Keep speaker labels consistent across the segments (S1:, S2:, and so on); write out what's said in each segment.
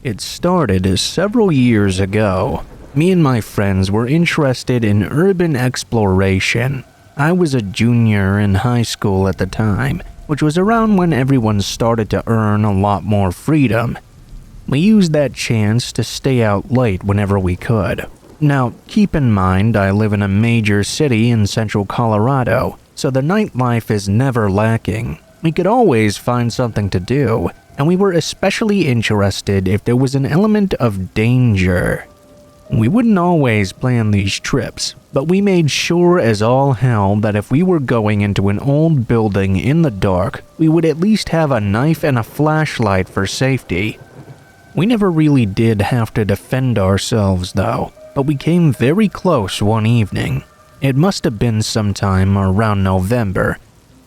S1: It started several years ago. Me and my friends were interested in urban exploration. I was a junior in high school at the time, which was around when everyone started to earn a lot more freedom. We used that chance to stay out late whenever we could. Now, keep in mind I live in a major city in central Colorado, so the nightlife is never lacking. We could always find something to do, and we were especially interested if there was an element of danger. We wouldn't always plan these trips, but we made sure as all hell that if we were going into an old building in the dark, we would at least have a knife and a flashlight for safety. We never really did have to defend ourselves though, but we came very close one evening. It must have been sometime around November,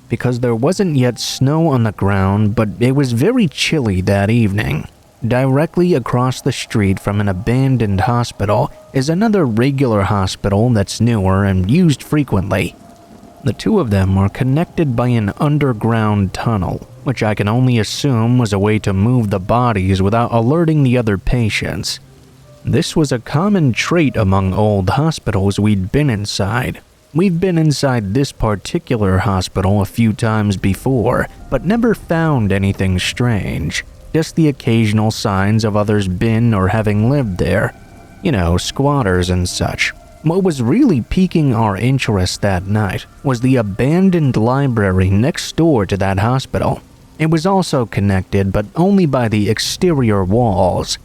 S1: because there wasn't yet snow on the ground, but it was very chilly that evening. Directly across the street from an abandoned hospital is another regular hospital that's newer and used frequently. The two of them are connected by an underground tunnel, which I can only assume was a way to move the bodies without alerting the other patients. This was a common trait among old hospitals we'd been inside. We've been inside this particular hospital a few times before, but never found anything strange. Just the occasional signs of others been or having lived there. You know, squatters and such. What was really piquing our interest that night was the abandoned library next door to that hospital. It was also connected, but only by the exterior walls.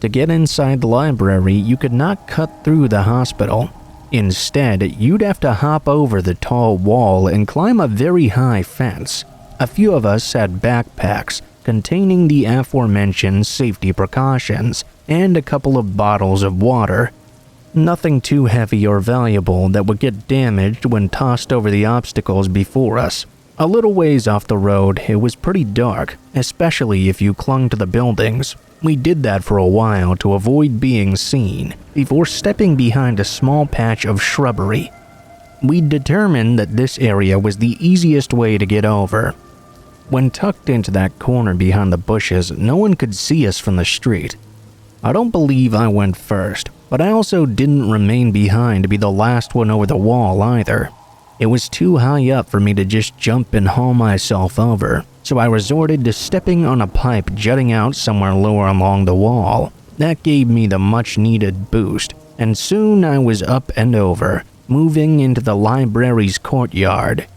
S1: To get inside the library, you could not cut through the hospital. Instead, you'd have to hop over the tall wall and climb a very high fence. A few of us had backpacks containing the aforementioned safety precautions and a couple of bottles of water. Nothing too heavy or valuable that would get damaged when tossed over the obstacles before us. A little ways off the road, it was pretty dark, especially if you clung to the buildings. We did that for a while to avoid being seen, before stepping behind a small patch of shrubbery. We determined that this area was the easiest way to get over. When tucked into that corner behind the bushes, no one could see us from the street. I don't believe I went first, but I also didn't remain behind to be the last one over the wall either. It was too high up for me to just jump and haul myself over, so I resorted to stepping on a pipe jutting out somewhere lower along the wall. That gave me the much-needed boost, and soon I was up and over, moving into the library's courtyard.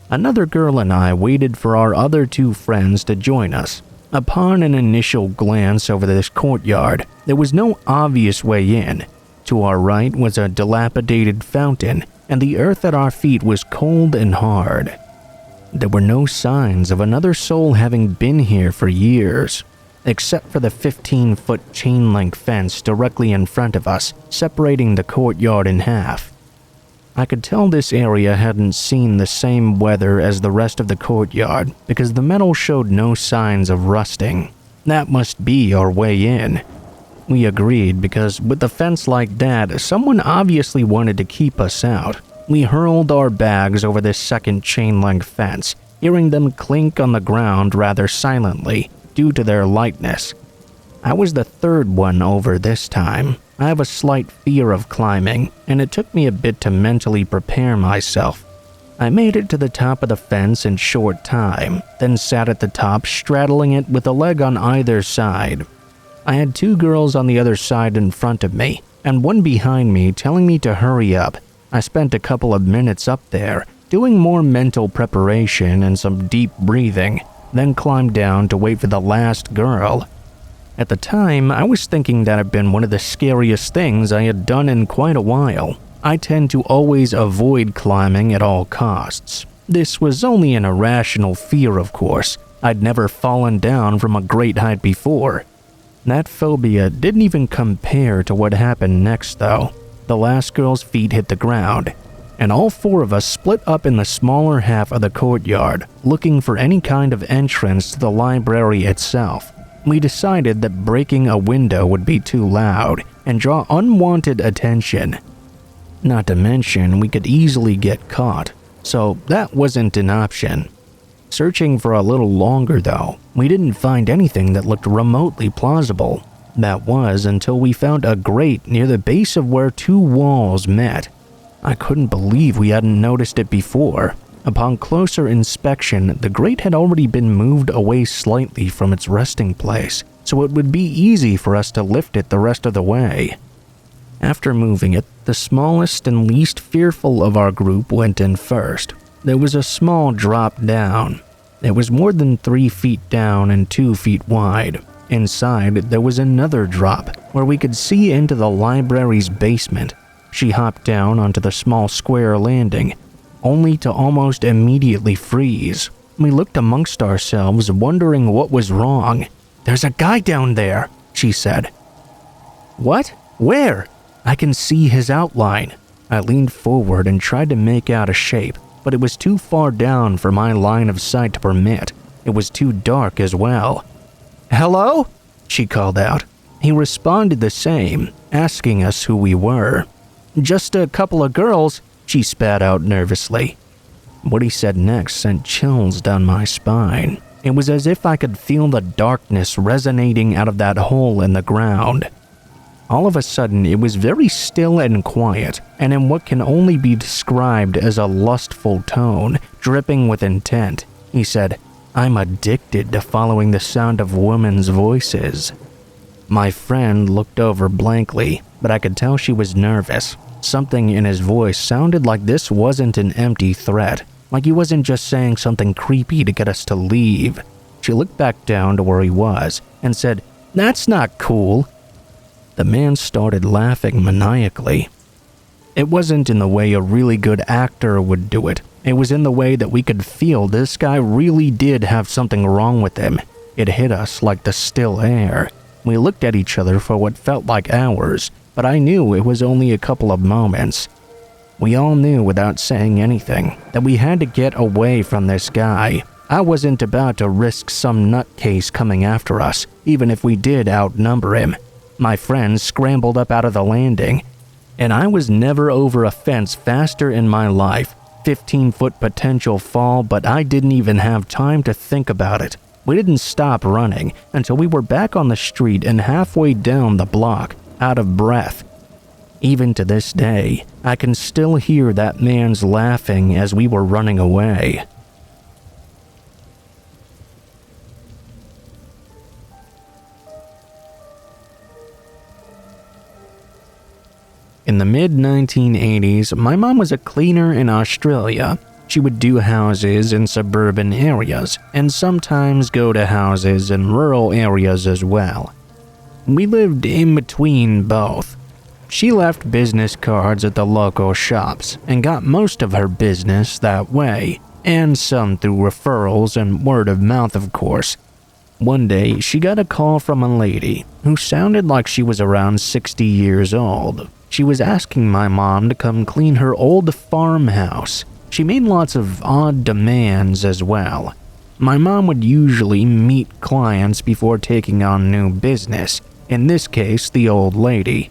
S1: Another girl and I waited for our other two friends to join us. Upon an initial glance over this courtyard, there was no obvious way in. To our right was a dilapidated fountain, and the earth at our feet was cold and hard. There were no signs of another soul having been here for years, except for the 15-foot chain-link fence directly in front of us, separating the courtyard in half. I could tell this area hadn't seen the same weather as the rest of the courtyard because the metal showed no signs of rusting. That must be our way in. We agreed because with the fence like that, someone obviously wanted to keep us out. We hurled our bags over this second chain-link fence, hearing them clink on the ground rather silently due to their lightness. I was the third one over this time. I have a slight fear of climbing, and it took me a bit to mentally prepare myself. I made it to the top of the fence in short time, then sat at the top straddling it with a leg on either side. I had two girls on the other side in front of me, and one behind me telling me to hurry up. I spent a couple of minutes up there, doing more mental preparation and some deep breathing, then climbed down to wait for the last girl. At the time, I was thinking that had been one of the scariest things I had done in quite a while. I tend to always avoid climbing at all costs. This was only an irrational fear, of course. I'd never fallen down from a great height before. That phobia didn't even compare to what happened next, though. The last girl's feet hit the ground, and all four of us split up in the smaller half of the courtyard, looking for any kind of entrance to the library itself. We decided that breaking a window would be too loud and draw unwanted attention. Not to mention, we could easily get caught, so that wasn't an option. Searching for a little longer though, we didn't find anything that looked remotely plausible. That was until we found a grate near the base of where two walls met. I couldn't believe we hadn't noticed it before. Upon closer inspection, the grate had already been moved away slightly from its resting place, so it would be easy for us to lift it the rest of the way. After moving it, the smallest and least fearful of our group went in first. There was a small drop down. It was more than 3 feet down and 2 feet wide. Inside, there was another drop, where we could see into the library's basement. She hopped down onto the small square landing, only to almost immediately freeze. We looked amongst ourselves, wondering what was wrong. "There's a guy down there," she said. "What? Where?" "I can see his outline." I leaned forward and tried to make out a shape, but it was too far down for my line of sight to permit. It was too dark as well. "Hello?" she called out. He responded the same, asking us who we were. "Just a couple of girls," she spat out nervously. What he said next sent chills down my spine. It was as if I could feel the darkness resonating out of that hole in the ground. All of a sudden, it was very still and quiet, and in what can only be described as a lustful tone, dripping with intent. He said, "I'm addicted to following the sound of women's voices." My friend looked over blankly, but I could tell she was nervous. Something in his voice sounded like this wasn't an empty threat, like he wasn't just saying something creepy to get us to leave. She looked back down to where he was and said, "That's not cool." The man started laughing maniacally. It wasn't in the way a really good actor would do it. It was in the way that we could feel this guy really did have something wrong with him. It hit us like the still air. We looked at each other for what felt like hours, but I knew it was only a couple of moments. We all knew without saying anything that we had to get away from this guy. I wasn't about to risk some nutcase coming after us, even if we did outnumber him. My friend scrambled up out of the landing, and I was never over a fence faster in my life. 15-foot potential fall, but I didn't even have time to think about it. We didn't stop running until we were back on the street and halfway down the block, out of breath. Even to this day, I can still hear that man's laughing as we were running away. In the mid-1980s, my mom was a cleaner in Australia. She would do houses in suburban areas, and sometimes go to houses in rural areas as well. We lived in between both. She left business cards at the local shops, and got most of her business that way, and some through referrals and word of mouth, of course. One day, she got a call from a lady who sounded like she was around 60 years old. She was asking my mom to come clean her old farmhouse. She made lots of odd demands as well. My mom would usually meet clients before taking on new business, in this case the old lady.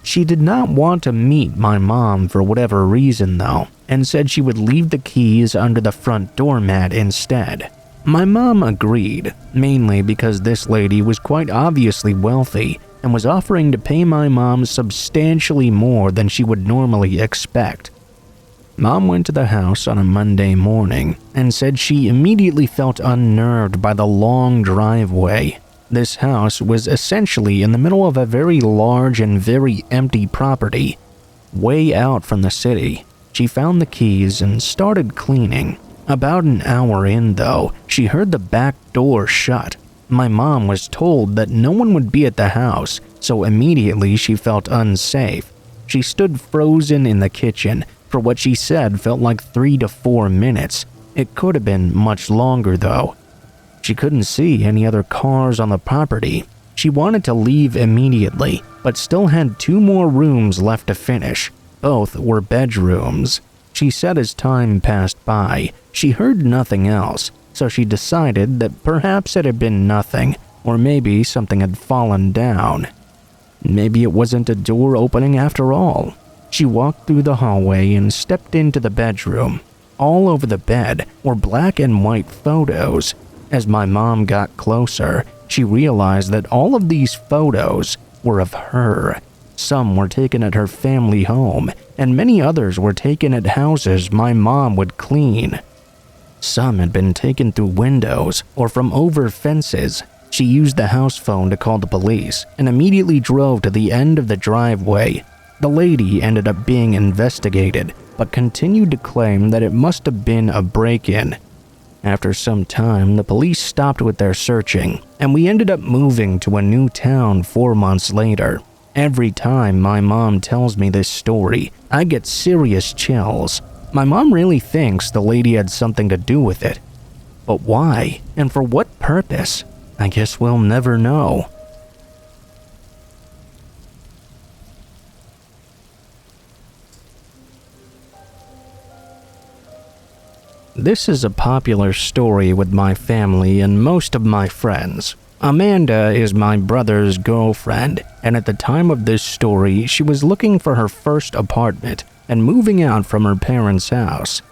S1: She did not want to meet my mom for whatever reason though, and said she would leave the keys under the front doormat instead. My mom agreed, mainly because this lady was quite obviously wealthy and was offering to pay my mom substantially more than she would normally expect. Mom went to the house on a Monday morning and said she immediately felt unnerved by the long driveway. This house was essentially in the middle of a very large and very empty property, way out from the city. She found the keys and started cleaning. About an hour in, though, she heard the back door shut. My mom was told that no one would be at the house, so immediately she felt unsafe. She stood frozen in the kitchen for what she said felt like 3 to 4 minutes. It could have been much longer, though. She couldn't see any other cars on the property. She wanted to leave immediately, but still had 2 more rooms left to finish. Both were bedrooms. She said as time passed by, she heard nothing else, so she decided that perhaps it had been nothing, or maybe something had fallen down. Maybe it wasn't a door opening after all. She walked through the hallway and stepped into the bedroom. All over the bed were black and white photos. As my mom got closer, she realized that all of these photos were of her. Some were taken at her family home, and many others were taken at houses my mom would clean. Some had been taken through windows or from over fences. She used the house phone to call the police and immediately drove to the end of the driveway. The lady ended up being investigated, but continued to claim that it must have been a break-in. After some time, the police stopped with their searching, and we ended up moving to a new town 4 months later. Every time my mom tells me this story, I get serious chills. My mom really thinks the lady had something to do with it. But why? And for what purpose? I guess we'll never know. This is a popular story with my family and most of my friends. Amanda is my brother's girlfriend, and at the time of this story, she was looking for her first apartment and moving out from her parents' house.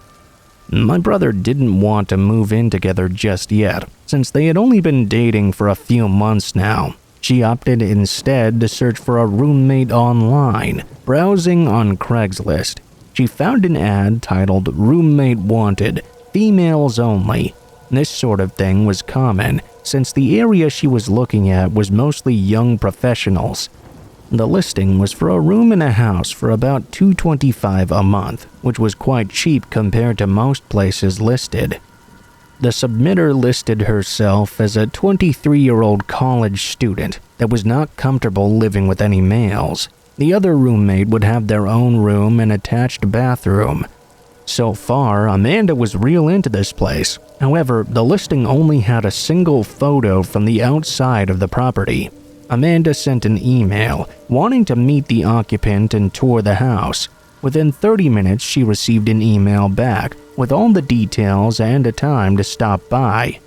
S1: My brother didn't want to move in together just yet, since they had only been dating for a few months now. She opted instead to search for a roommate online, browsing on Craigslist. She found an ad titled "Roommate Wanted, Females Only." This sort of thing was common, since the area she was looking at was mostly young professionals. The listing was for a room in a house for about $225 a month, which was quite cheap compared to most places listed. The submitter listed herself as a 23-year-old college student that was not comfortable living with any males. The other roommate would have their own room and attached bathroom. So far, Amanda was real into this place. However, the listing only had a single photo from the outside of the property. Amanda sent an email wanting to meet the occupant and tour the house. Within 30 minutes, she received an email back with all the details and a time to stop by.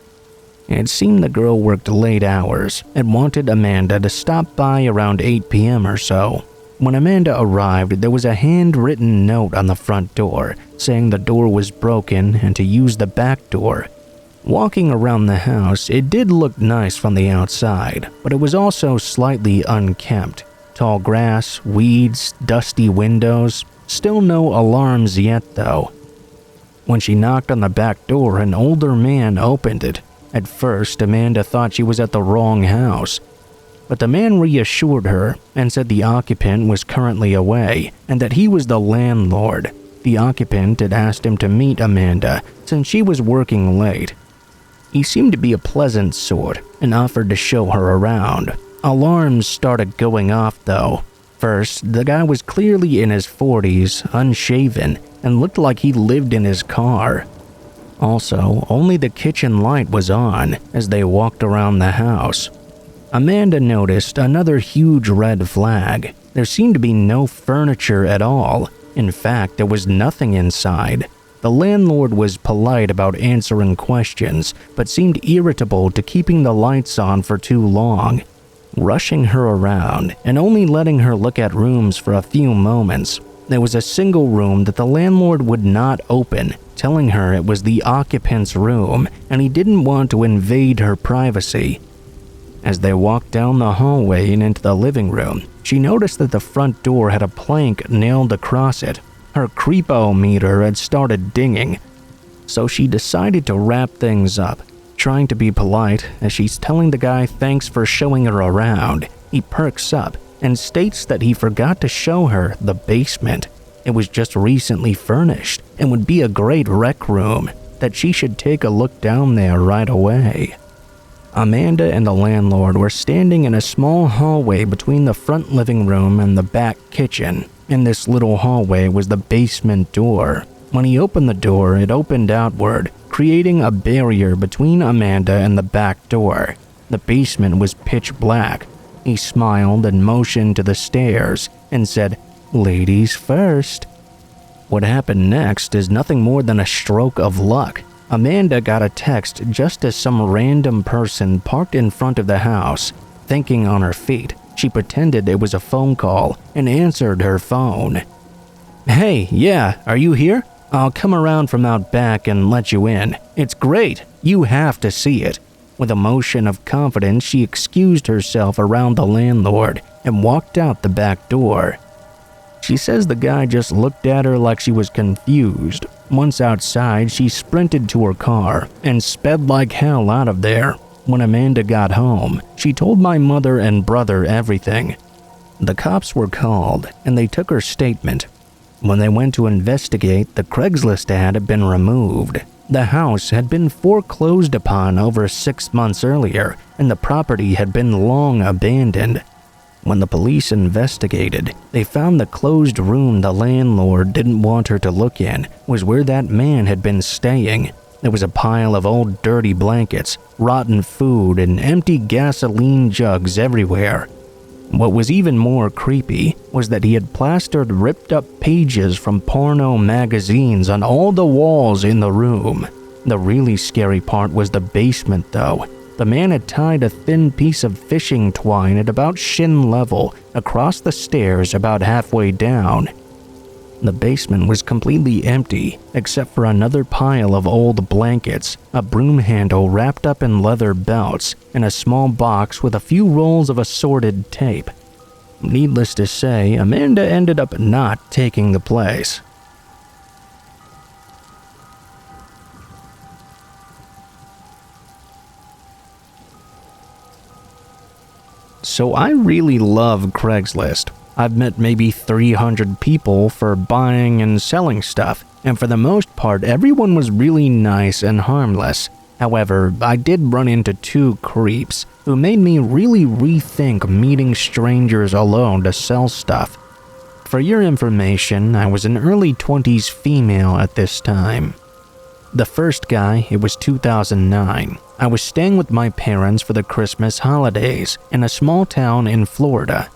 S1: It seemed the girl worked late hours and wanted Amanda to stop by around 8 p.m. or so. When Amanda arrived, there was a handwritten note on the front door saying the door was broken and to use the back door. Walking around the house, it did look nice from the outside, but it was also slightly unkempt. Tall grass, weeds, dusty windows. Still no alarms yet, though. When she knocked on the back door, an older man opened it. At first, Amanda thought she was at the wrong house, but the man reassured her and said the occupant was currently away and that he was the landlord. The occupant had asked him to meet Amanda since she was working late. He seemed to be a pleasant sort and offered to show her around. Alarms started going off though. First, the guy was clearly in his 40s, unshaven, and looked like he lived in his car. Also, only the kitchen light was on as they walked around the house. Amanda noticed another huge red flag. There seemed to be no furniture at all. In fact, there was nothing inside. The landlord was polite about answering questions, but seemed irritable to keeping the lights on for too long. Rushing her around and only letting her look at rooms for a few moments, there was a single room that the landlord would not open, telling her it was the occupant's room and he didn't want to invade her privacy. As they walked down the hallway and into the living room, she noticed that the front door had a plank nailed across it. Her creepo meter had started dinging, so she decided to wrap things up. Trying to be polite as she's telling the guy thanks for showing her around, he perks up and states that he forgot to show her the basement. It was just recently furnished and would be a great rec room, that she should take a look down there right away. Amanda and the landlord were standing in a small hallway between the front living room and the back kitchen. In this little hallway was the basement door. When he opened the door, it opened outward, creating a barrier between Amanda and the back door. The basement was pitch black. He smiled and motioned to the stairs and said, "Ladies first." What happened next is nothing more than a stroke of luck. Amanda got a text just as some random person parked in front of the house. Thinking on her feet, she pretended it was a phone call and answered her phone. "Hey, yeah, are you here? I'll come around from out back and let you in. It's great. You have to see it." With a motion of confidence, she excused herself around the landlord and walked out the back door. She says the guy just looked at her like she was confused. Once outside, she sprinted to her car and sped like hell out of there. When Amanda got home, she told my mother and brother everything. The cops were called, and they took her statement. When they went to investigate, the Craigslist ad had been removed. The house had been foreclosed upon over 6 months earlier, and the property had been long abandoned. When the police investigated, they found the closed room the landlord didn't want her to look in was where that man had been staying. There was a pile of old dirty blankets, rotten food, and empty gasoline jugs everywhere. What was even more creepy was that he had plastered ripped-up pages from porno magazines on all the walls in the room. The really scary part was the basement, though. The man had tied a thin piece of fishing twine at about shin level across the stairs about halfway down. The basement was completely empty, except for another pile of old blankets, a broom handle wrapped up in leather belts, and a small box with a few rolls of assorted tape. Needless to say, Amanda ended up not taking the place. So I really love Craigslist. I've met maybe 300 people for buying and selling stuff, and for the most part, everyone was really nice and harmless. However, I did run into 2 creeps who made me really rethink meeting strangers alone to sell stuff. For your information, I was an early 20s female at this time. The first guy, it was 2009. I was staying with my parents for the Christmas holidays in a small town in Florida.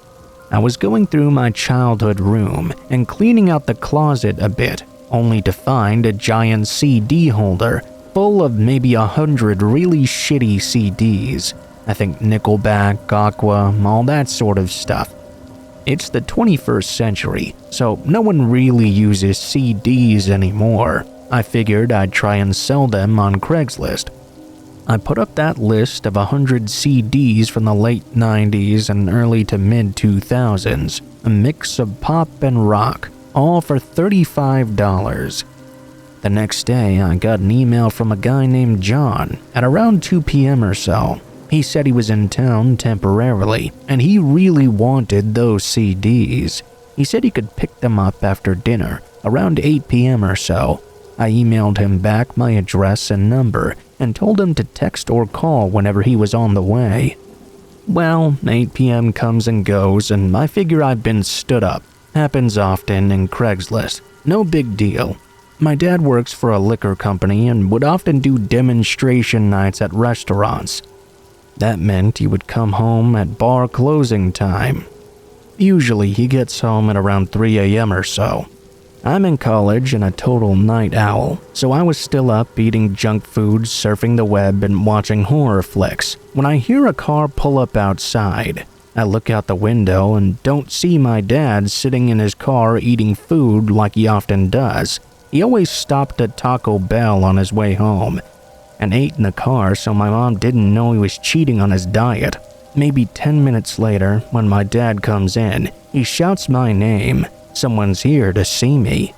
S1: I was going through my childhood room and cleaning out the closet a bit, only to find a giant CD holder full of maybe 100 really shitty CDs. I think Nickelback, Aqua, all that sort of stuff. It's the 21st century, so no one really uses CDs anymore. I figured I'd try and sell them on Craigslist. I put up that list of 100 CDs from the late 90s and early to mid 2000s, a mix of pop and rock, all for $35. The next day, I got an email from a guy named John at around 2 p.m. or so. He said he was in town temporarily, and he really wanted those CDs. He said he could pick them up after dinner, around 8 p.m. or so. I emailed him back my address and number and told him to text or call whenever he was on the way. Well, 8 p.m. comes and goes, and I figure I've been stood up. Happens often in Craigslist. No big deal. My dad works for a liquor company and would often do demonstration nights at restaurants. That meant he would come home at bar closing time. Usually he gets home at around 3 a.m. or so. I'm in college and a total night owl, so I was still up eating junk food, surfing the web, and watching horror flicks when I hear a car pull up outside. I look out the window and don't see my dad sitting in his car eating food like he often does. He always stopped at Taco Bell on his way home and ate in the car, so my mom didn't know he was cheating on his diet. Maybe 10 minutes later, when my dad comes in, he shouts my name. Someone's here to see me.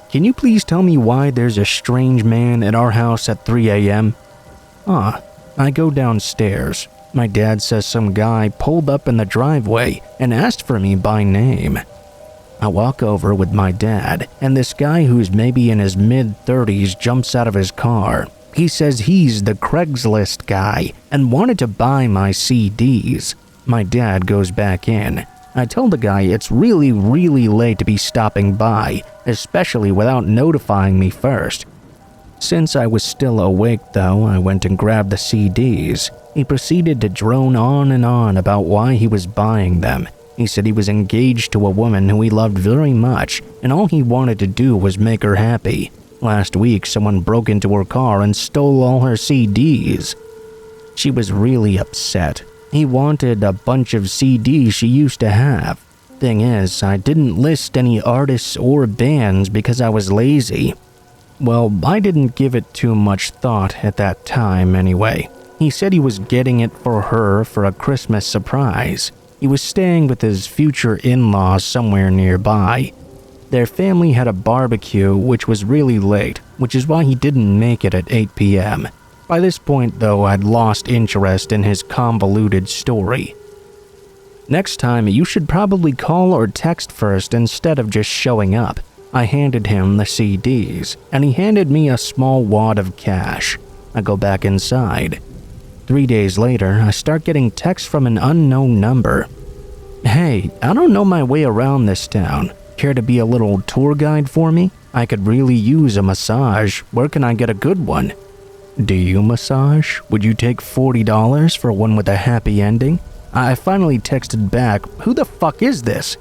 S1: Can you please tell me why there's a strange man at our house at 3 a.m.? I go downstairs. My dad says some guy pulled up in the driveway and asked for me by name. I walk over with my dad, and this guy who's maybe in his mid-30s jumps out of his car. He says he's the Craigslist guy and wanted to buy my CDs. My dad goes back in. I tell the guy it's really late to be stopping by, especially without notifying me first. Since I was still awake though, I went and grabbed the CDs. He proceeded to drone on and on about why he was buying them. He said he was engaged to a woman who he loved very much, and all he wanted to do was make her happy. Last week, someone broke into her car and stole all her CDs. She was really upset. He wanted a bunch of CDs she used to have. Thing is, I didn't list any artists or bands because I was lazy. Well, I didn't give it too much thought at that time anyway. He said he was getting it for her for a Christmas surprise. He was staying with his future in-laws somewhere nearby. Their family had a barbecue which was really late, which is why he didn't make it at 8 p.m. By this point, though, I'd lost interest in his convoluted story. Next time, you should probably call or text first instead of just showing up. I handed him the CDs, and he handed me a small wad of cash. I go back inside. 3 days later, I start getting texts from an unknown number. "Hey, I don't know my way around this town. Care to be a little tour guide for me? I could really use a massage. Where can I get a good one?" "Do you massage? Would you take $40 for one with a happy ending?" I finally texted back, "Who the fuck is this?"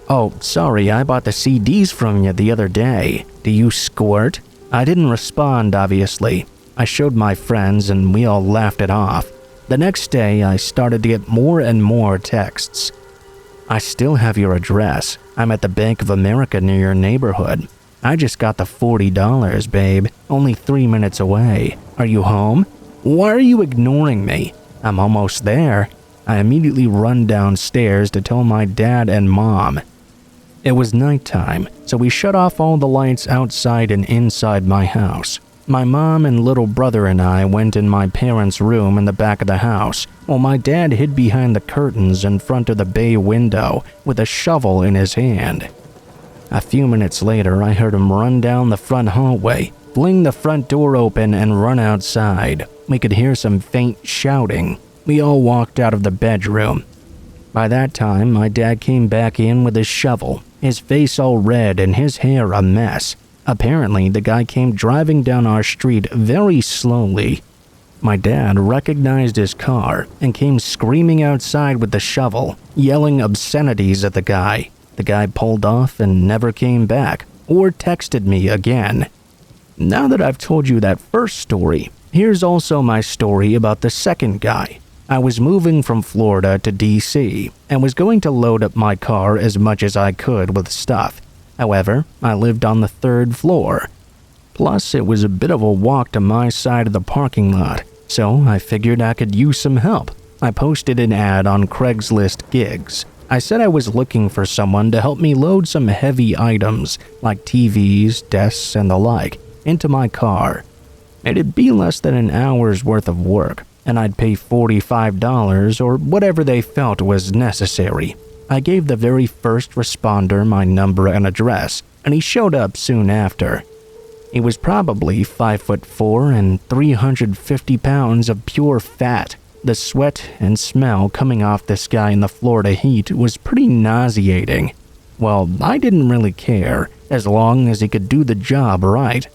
S1: "Oh, sorry, I bought the CDs from you the other day. Do you squirt?" I didn't respond, obviously. I showed my friends and we all laughed it off. The next day, I started to get more and more texts. "I still have your address. I'm at the Bank of America near your neighborhood. I just got the $40, babe. Only 3 minutes away. Are you home? Why are you ignoring me? I'm almost there." I immediately run downstairs to tell my dad and mom. It was nighttime, so we shut off all the lights outside and inside my house. My mom and little brother and I went in my parents' room in the back of the house, while my dad hid behind the curtains in front of the bay window with a shovel in his hand. A few minutes later, I heard him run down the front hallway, fling the front door open, and run outside. We could hear some faint shouting. We all walked out of the bedroom. By that time, my dad came back in with his shovel, his face all red and his hair a mess. Apparently, the guy came driving down our street very slowly. My dad recognized his car and came screaming outside with the shovel, yelling obscenities at the guy. The guy pulled off and never came back or texted me again. Now that I've told you that first story, here's also my story about the second guy. I was moving from Florida to DC and was going to load up my car as much as I could with stuff. However, I lived on the 3rd floor. Plus, it was a bit of a walk to my side of the parking lot, so I figured I could use some help. I posted an ad on Craigslist gigs. I said I was looking for someone to help me load some heavy items, like TVs, desks, and the like, into my car. It'd be less than an hour's worth of work, and I'd pay $45 or whatever they felt was necessary. I gave the very first responder my number and address, and he showed up soon after. He was probably 5'4" and 350 pounds of pure fat. The sweat and smell coming off this guy in the Florida heat was pretty nauseating. Well, I didn't really care, as long as he could do the job right.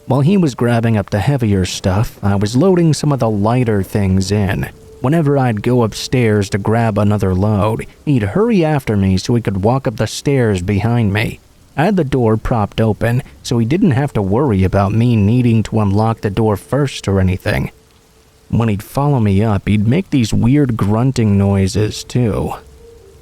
S1: While he was grabbing up the heavier stuff, I was loading some of the lighter things in. Whenever I'd go upstairs to grab another load, he'd hurry after me so he could walk up the stairs behind me. I had the door propped open, so he didn't have to worry about me needing to unlock the door first or anything. When he'd follow me up, he'd make these weird grunting noises too.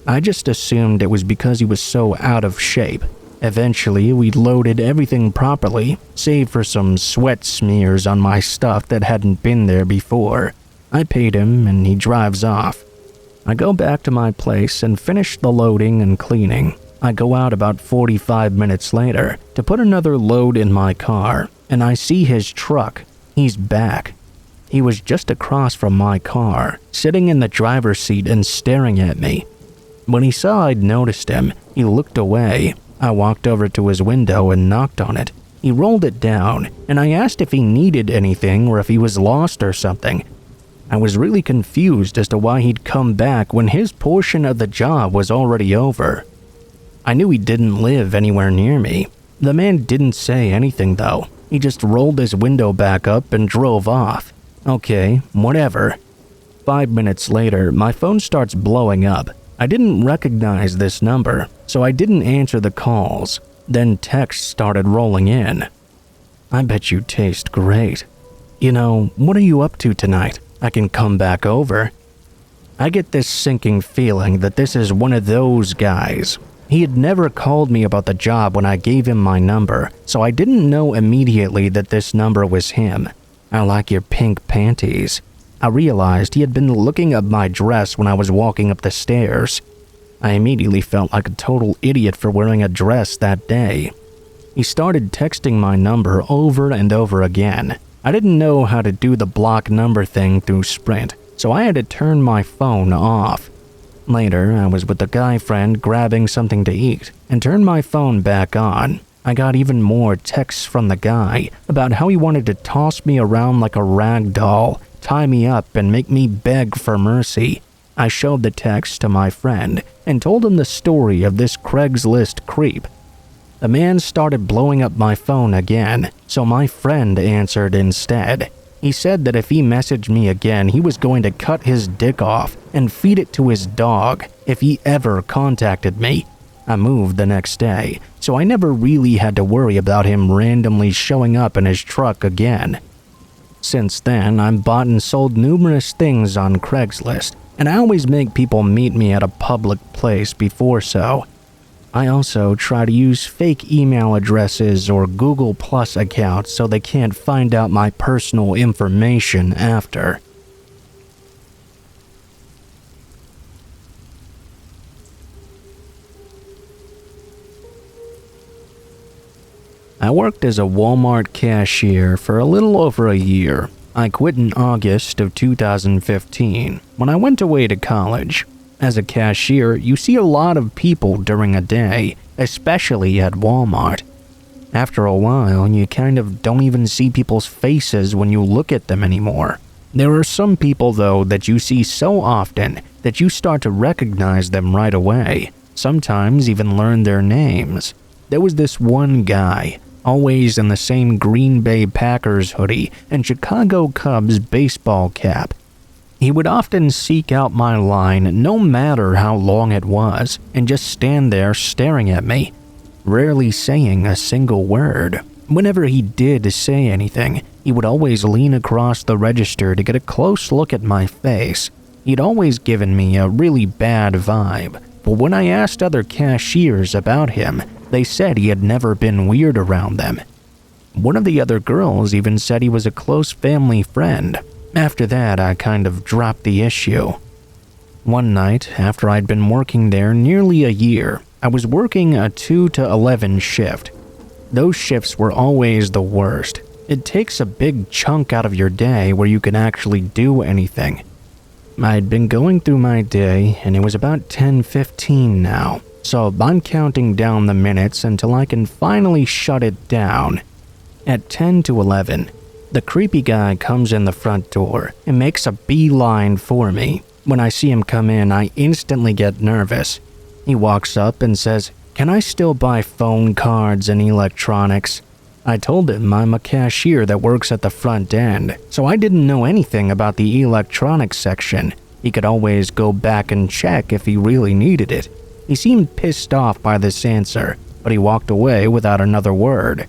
S1: I just assumed it was because he was so out of shape. Eventually, we loaded everything properly, save for some sweat smears on my stuff that hadn't been there before. I paid him and he drives off. I go back to my place and finish the loading and cleaning. I go out about 45 minutes later to put another load in my car, and I see his truck. He's back. He was just across from my car, sitting in the driver's seat and staring at me. When he saw I'd noticed him, he looked away. I walked over to his window and knocked on it. He rolled it down, and I asked if he needed anything or if he was lost or something. I was really confused as to why he'd come back when his portion of the job was already over. I knew he didn't live anywhere near me. The man didn't say anything though. He just rolled his window back up and drove off. Okay, whatever. 5 minutes later, my phone starts blowing up. I didn't recognize this number, so I didn't answer the calls. Then texts started rolling in. "I bet you taste great. You know, what are you up to tonight? I can come back over." I get this sinking feeling that this is one of those guys. He had never called me about the job when I gave him my number, so I didn't know immediately that this number was him. "I like your pink panties." I realized he had been looking at my dress when I was walking up the stairs. I immediately felt like a total idiot for wearing a dress that day. He started texting my number over and over again. I didn't know how to do the block number thing through Sprint, so I had to turn my phone off. Later, I was with a guy friend grabbing something to eat and turned my phone back on. I got even more texts from the guy about how he wanted to toss me around like a rag doll, tie me up, and make me beg for mercy. I showed the text to my friend and told him the story of this Craigslist creep. The man started blowing up my phone again, so my friend answered instead. He said that if he messaged me again, he was going to cut his dick off and feed it to his dog if he ever contacted me. I moved the next day, so I never really had to worry about him randomly showing up in his truck again. Since then, I've bought and sold numerous things on Craigslist, and I always make people meet me at a public place before so. I also try to use fake email addresses or Google Plus accounts so they can't find out my personal information after. I worked as a Walmart cashier for a little over a year. I quit in August of 2015 when I went away to college. As a cashier, you see a lot of people during a day, especially at Walmart. After a while, you kind of don't even see people's faces when you look at them anymore. There are some people, though, that you see so often that you start to recognize them right away, sometimes even learn their names. There was this one guy, always in the same Green Bay Packers hoodie and Chicago Cubs baseball cap. He would often seek out my line no matter how long it was and just stand there staring at me, rarely saying a single word. Whenever he did say anything, he would always lean across the register to get a close look at my face. He'd always given me a really bad vibe, but when I asked other cashiers about him, they said he had never been weird around them. One of the other girls even said he was a close family friend. After that, I kind of dropped the issue. One night, after I'd been working there nearly a year, I was working a 2 to 11 shift. Those shifts were always the worst. It takes a big chunk out of your day where you can actually do anything. I'd been going through my day, and it was about 10:15 now, so I'm counting down the minutes until I can finally shut it down. At 10 to 11, the creepy guy comes in the front door and makes a beeline for me. When I see him come in, I instantly get nervous. He walks up and says, "Can I still buy phone cards and electronics?" I told him I'm a cashier that works at the front end, so I didn't know anything about the electronics section. He could always go back and check if he really needed it. He seemed pissed off by this answer, but he walked away without another word.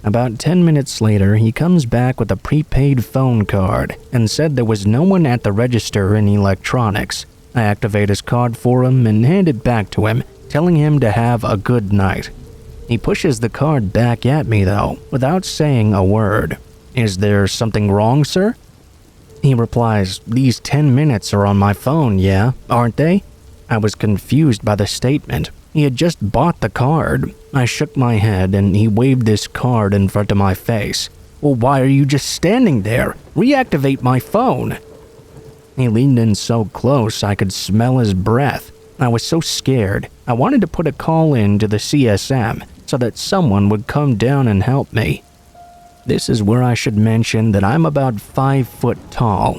S1: About 10 minutes later, he comes back with a prepaid phone card and said there was no one at the register in electronics. I activate his card for him and hand it back to him, telling him to have a good night. He pushes the card back at me, though, without saying a word. "Is there something wrong, sir?" He replies, "These 10 minutes are on my phone, yeah, aren't they?" I was confused by the statement. He had just bought the card. I shook my head and he waved this card in front of my face. "Well, why are you just standing there? Reactivate my phone." He leaned in so close I could smell his breath. I was so scared. I wanted to put a call in to the CSM so that someone would come down and help me. This is where I should mention that I'm about 5 foot tall.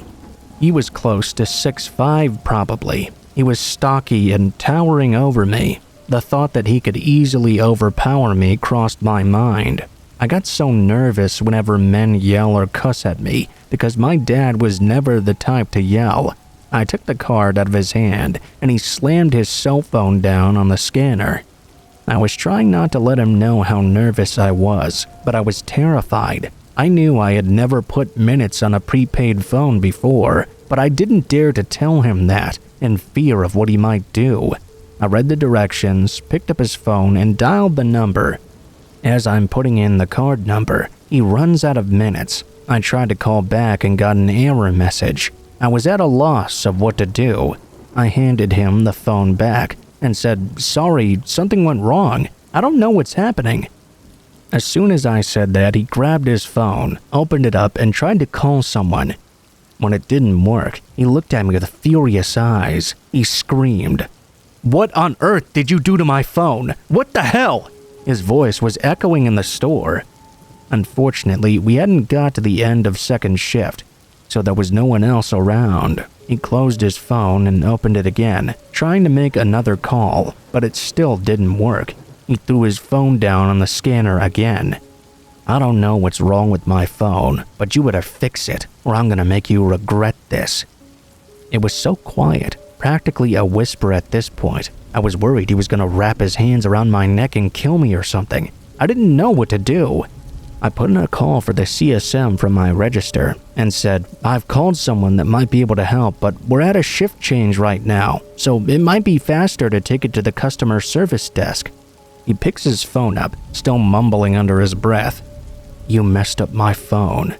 S1: He was close to 6'5" probably. He was stocky and towering over me. The thought that he could easily overpower me crossed my mind. I got so nervous whenever men yell or cuss at me because my dad was never the type to yell. I took the card out of his hand and he slammed his cell phone down on the scanner. I was trying not to let him know how nervous I was, but I was terrified. I knew I had never put minutes on a prepaid phone before, but I didn't dare to tell him that in fear of what he might do. I read the directions, picked up his phone, and dialed the number. As I'm putting in the card number, He runs out of minutes. I tried to call back and got an error message. I was at a loss of what to do. I handed him the phone back and said, "Sorry, something went wrong. I don't know what's happening." As soon as I said that, he grabbed his phone, opened it up, and tried to call someone. When it didn't work, he looked at me with furious eyes. He screamed, "What on earth did you do to my phone? What the hell?" His voice was echoing in the store. Unfortunately, we hadn't got to the end of second shift, so there was no one else around. He closed his phone and opened it again, trying to make another call, but it still didn't work. He threw his phone down on the scanner again. "I don't know what's wrong with my phone, but you better fix it, or I'm gonna make you regret this." It was so quiet, practically a whisper at this point. I was worried he was gonna wrap his hands around my neck and kill me or something. I didn't know what to do. I put in a call for the CSM from my register and said, "I've called someone that might be able to help, but we're at a shift change right now, so it might be faster to take it to the customer service desk." He picks his phone up, still mumbling under his breath. "You messed up my phone."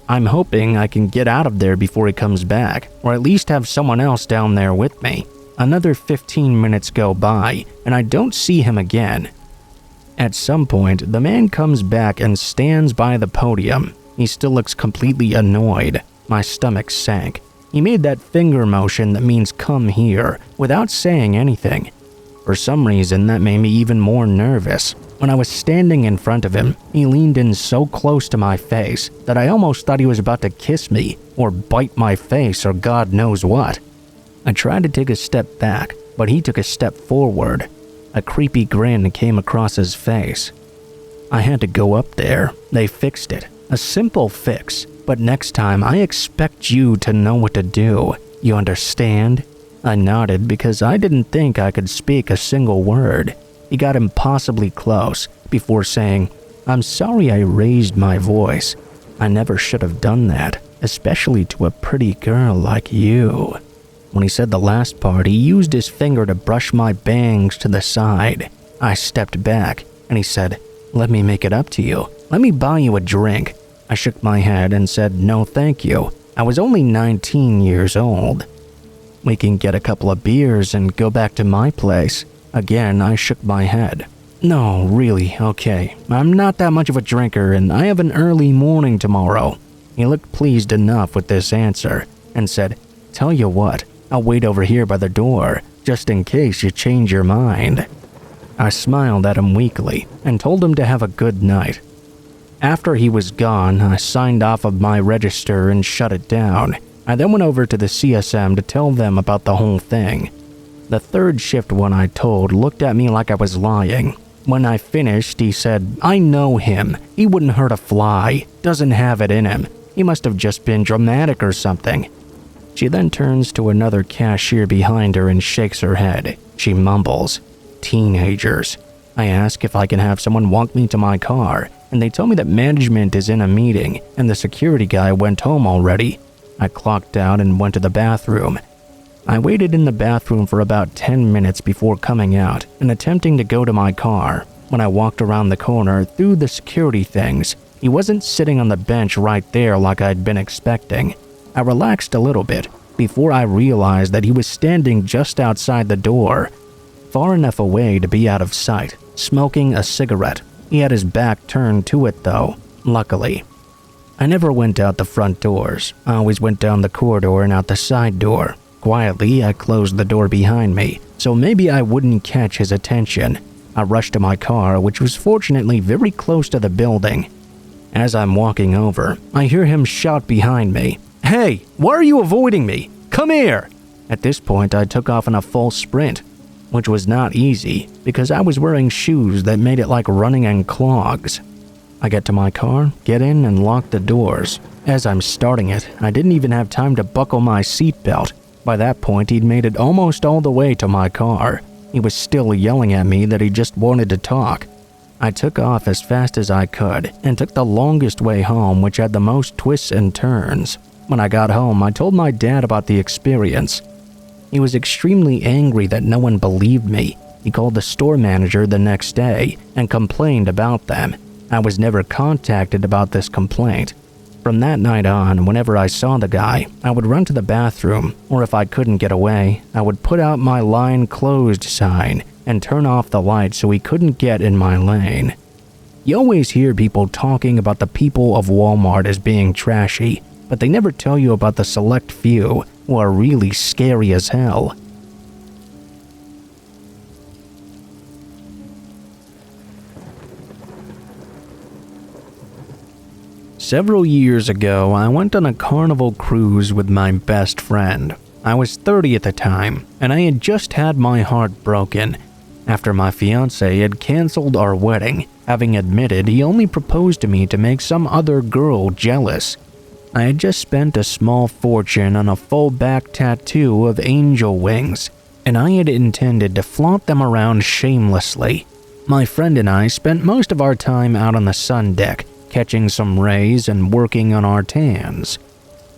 S1: I'm hoping I can get out of there before he comes back, or at least have someone else down there with me. Another 15 minutes go by, and I don't see him again. At some point, the man comes back and stands by the podium. He still looks completely annoyed. My stomach sank. He made that finger motion that means "come here" without saying anything. For some reason, that made me even more nervous. When I was standing in front of him, he leaned in so close to my face that I almost thought he was about to kiss me or bite my face or God knows what. I tried to take a step back, but he took a step forward. A creepy grin came across his face. I had to go up there. They fixed it. A simple fix. But next time, I expect you to know what to do. You understand? I nodded because I didn't think I could speak a single word. He got impossibly close before saying, "I'm sorry I raised my voice. I never should have done that, especially to a pretty girl like you." When he said the last part, he used his finger to brush my bangs to the side. I stepped back, and he said, "Let me make it up to you. Let me buy you a drink." I shook my head and said, "No, thank you. I was only 19 years old. We can get a couple of beers and go back to my place." Again, I shook my head. "No, really, okay. I'm not that much of a drinker, and I have an early morning tomorrow." He looked pleased enough with this answer and said, "Tell you what, I'll wait over here by the door, just in case you change your mind." I smiled at him weakly and told him to have a good night. After he was gone, I signed off of my register and shut it down. I then went over to the CSM to tell them about the whole thing. The third shift one I told looked at me like I was lying. When I finished, he said, "I know him. He wouldn't hurt a fly. Doesn't have it in him. He must have just been dramatic or something." She then turns to another cashier behind her and shakes her head. She mumbles, "Teenagers." I ask if I can have someone walk me to my car, and they tell me that management is in a meeting and the security guy went home already. I clocked out and went to the bathroom. I waited in the bathroom for about 10 minutes before coming out and attempting to go to my car. When I walked around the corner through the security things, he wasn't sitting on the bench right there like I'd been expecting. I relaxed a little bit before I realized that he was standing just outside the door, far enough away to be out of sight, smoking a cigarette. He had his back turned to it though, luckily. I never went out the front doors. I always went down the corridor and out the side door. Quietly, I closed the door behind me, so maybe I wouldn't catch his attention. I rushed to my car, which was fortunately very close to the building. As I'm walking over, I hear him shout behind me, "Hey, why are you avoiding me? Come here!" At this point, I took off in a full sprint, which was not easy because I was wearing shoes that made it like running in clogs. I get to my car, get in, and lock the doors. As I'm starting it, I didn't even have time to buckle my seatbelt. By that point, he'd made it almost all the way to my car. He was still yelling at me that he just wanted to talk. I took off as fast as I could and took the longest way home, which had the most twists and turns. When I got home, I told my dad about the experience. He was extremely angry that no one believed me. He called the store manager the next day and complained about them. I was never contacted about this complaint. From that night on, whenever I saw the guy, I would run to the bathroom, or if I couldn't get away, I would put out my line closed sign and turn off the light so he couldn't get in my lane. You always hear people talking about the people of Walmart as being trashy, but they never tell you about the select few who are really scary as hell. Several years ago, I went on a carnival cruise with my best friend. I was 30 at the time, and I had just had my heart broken after my fiancé had canceled our wedding, having admitted he only proposed to me to make some other girl jealous. I had just spent a small fortune on a full back tattoo of angel wings, and I had intended to flaunt them around shamelessly. My friend and I spent most of our time out on the sun deck, catching some rays and working on our tans.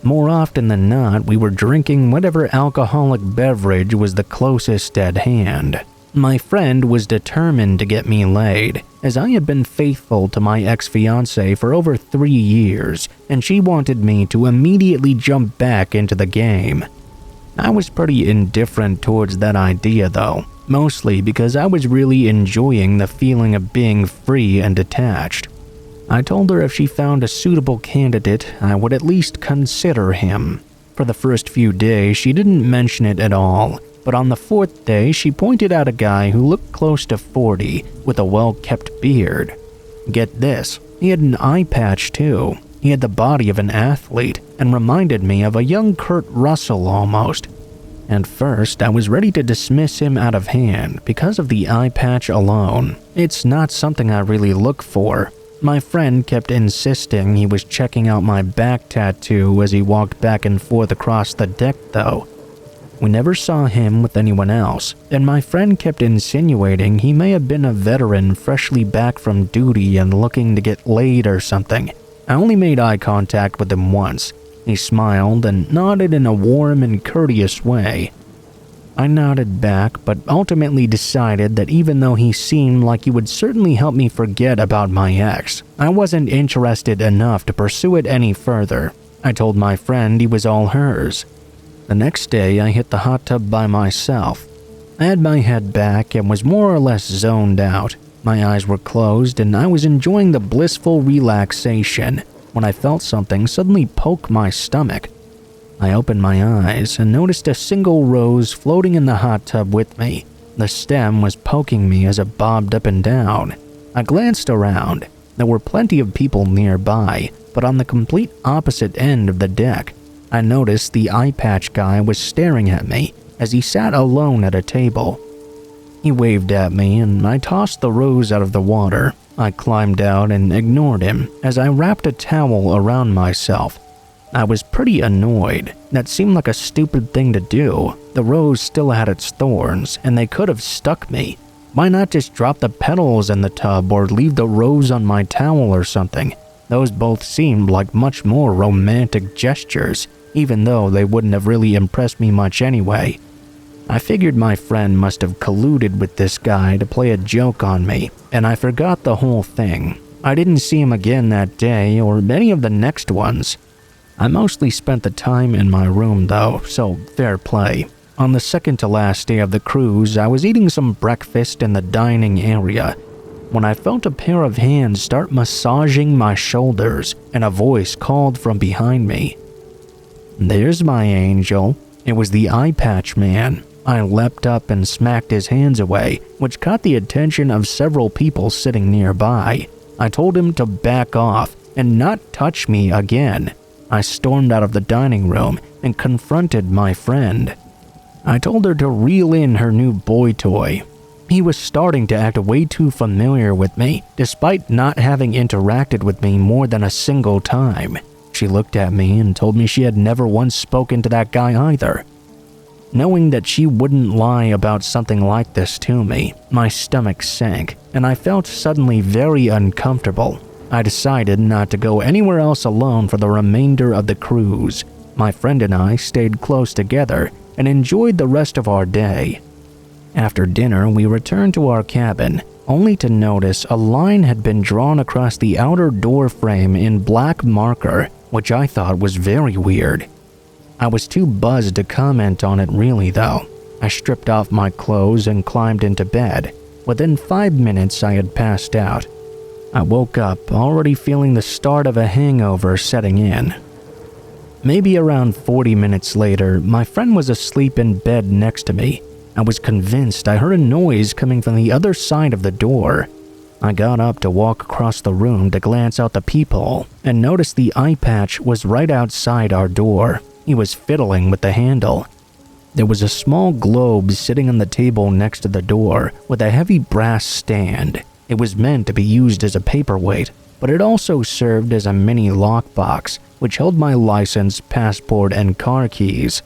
S1: More often than not, we were drinking whatever alcoholic beverage was the closest at hand. My friend was determined to get me laid, as I had been faithful to my ex-fiancée for over 3 years, and she wanted me to immediately jump back into the game. I was pretty indifferent towards that idea though, mostly because I was really enjoying the feeling of being free and detached. I told her if she found a suitable candidate, I would at least consider him. For the first few days, she didn't mention it at all, but on the 4th day, she pointed out a guy who looked close to 40 with a well-kept beard. Get this, he had an eye patch too. He had the body of an athlete and reminded me of a young Kurt Russell almost. At first, I was ready to dismiss him out of hand because of the eye patch alone. It's not something I really look for. My friend kept insisting he was checking out my back tattoo as he walked back and forth across the deck though. We never saw him with anyone else, and my friend kept insinuating he may have been a veteran freshly back from duty and looking to get laid or something. I only made eye contact with him once. He smiled and nodded in a warm and courteous way. I nodded back, but ultimately decided that even though he seemed like he would certainly help me forget about my ex, I wasn't interested enough to pursue it any further. I told my friend he was all hers. The next day, I hit the hot tub by myself. I had my head back and was more or less zoned out. My eyes were closed and I was enjoying the blissful relaxation when I felt something suddenly poke my stomach. I opened my eyes and noticed a single rose floating in the hot tub with me. The stem was poking me as it bobbed up and down. I glanced around. There were plenty of people nearby, but on the complete opposite end of the deck, I noticed the eye patch guy was staring at me as he sat alone at a table. He waved at me and I tossed the rose out of the water. I climbed out and ignored him as I wrapped a towel around myself. I was pretty annoyed. That seemed like a stupid thing to do. The rose still had its thorns, and they could have stuck me. Why not just drop the petals in the tub or leave the rose on my towel or something? Those both seemed like much more romantic gestures, even though they wouldn't have really impressed me much anyway. I figured my friend must have colluded with this guy to play a joke on me, and I forgot the whole thing. I didn't see him again that day or any of the next ones. I mostly spent the time in my room though, so fair play. On the second to last day of the cruise, I was eating some breakfast in the dining area when I felt a pair of hands start massaging my shoulders and a voice called from behind me. "There's my angel." It was the eye patch man. I leapt up and smacked his hands away, which caught the attention of several people sitting nearby. I told him to back off and not touch me again. I stormed out of the dining room and confronted my friend. I told her to reel in her new boy toy. He was starting to act way too familiar with me, despite not having interacted with me more than a single time. She looked at me and told me she had never once spoken to that guy either. Knowing that she wouldn't lie about something like this to me, my stomach sank, and I felt suddenly very uncomfortable. I decided not to go anywhere else alone for the remainder of the cruise. My friend and I stayed close together and enjoyed the rest of our day. After dinner, we returned to our cabin. only to notice a line had been drawn across the outer door frame in black marker, which I thought was very weird. I was too buzzed to comment on it really though. I stripped off my clothes and climbed into bed. Within 5 minutes I had passed out. I woke up already feeling the start of a hangover setting in. Maybe around 40 minutes later, my friend was asleep in bed next to me. I was convinced I heard a noise coming from the other side of the door. I got up to walk across the room to glance out the peephole and noticed the eye patch was right outside our door. He was fiddling with the handle. There was a small globe sitting on the table next to the door with a heavy brass stand. It was meant to be used as a paperweight, but it also served as a mini lockbox, which held my license, passport, and car keys.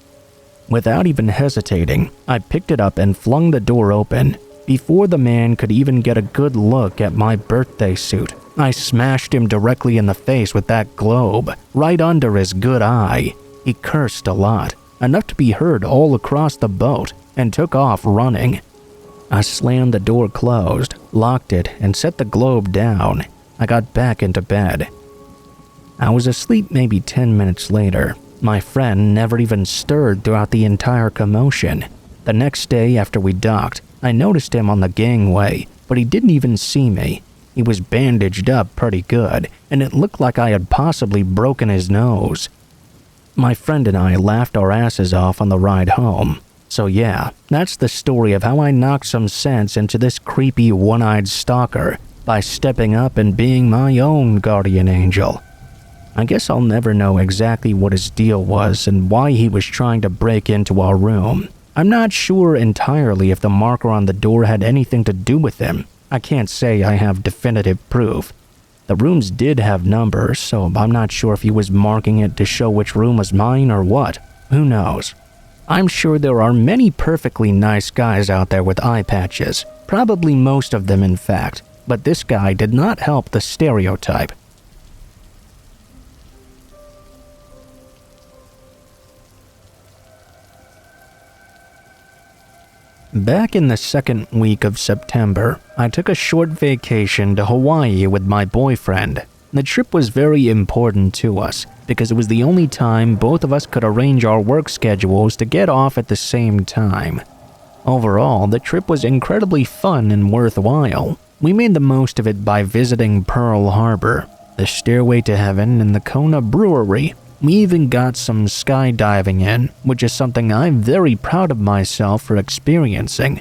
S1: Without even hesitating, I picked it up and flung the door open. Before the man could even get a good look at my birthday suit, I smashed him directly in the face with that globe, right under his good eye. He cursed a lot, enough to be heard all across the boat, and took off running. I slammed the door closed, locked it, and set the globe down. I got back into bed. I was asleep maybe 10 minutes later. My friend never even stirred throughout the entire commotion. The next day after we docked, I noticed him on the gangway, but he didn't even see me. He was bandaged up pretty good, and it looked like I had possibly broken his nose. My friend and I laughed our asses off on the ride home. So yeah, that's the story of how I knocked some sense into this creepy one-eyed stalker by stepping up and being my own guardian angel. I guess I'll never know exactly what his deal was and why he was trying to break into our room. I'm not sure entirely if the marker on the door had anything to do with him. I can't say I have definitive proof. The rooms did have numbers, so I'm not sure if he was marking it to show which room was mine or what. Who knows? I'm sure there are many perfectly nice guys out there with eye patches, probably most of them in fact, but this guy did not help the stereotype. Back in the second week of September, I took a short vacation to Hawaii with my boyfriend. The trip was very important to us because it was the only time both of us could arrange our work schedules to get off at the same time. Overall, the trip was incredibly fun and worthwhile. We made the most of it by visiting Pearl Harbor, the Stairway to Heaven, and the Kona Brewery. We even got some skydiving in, which is something I'm very proud of myself for experiencing.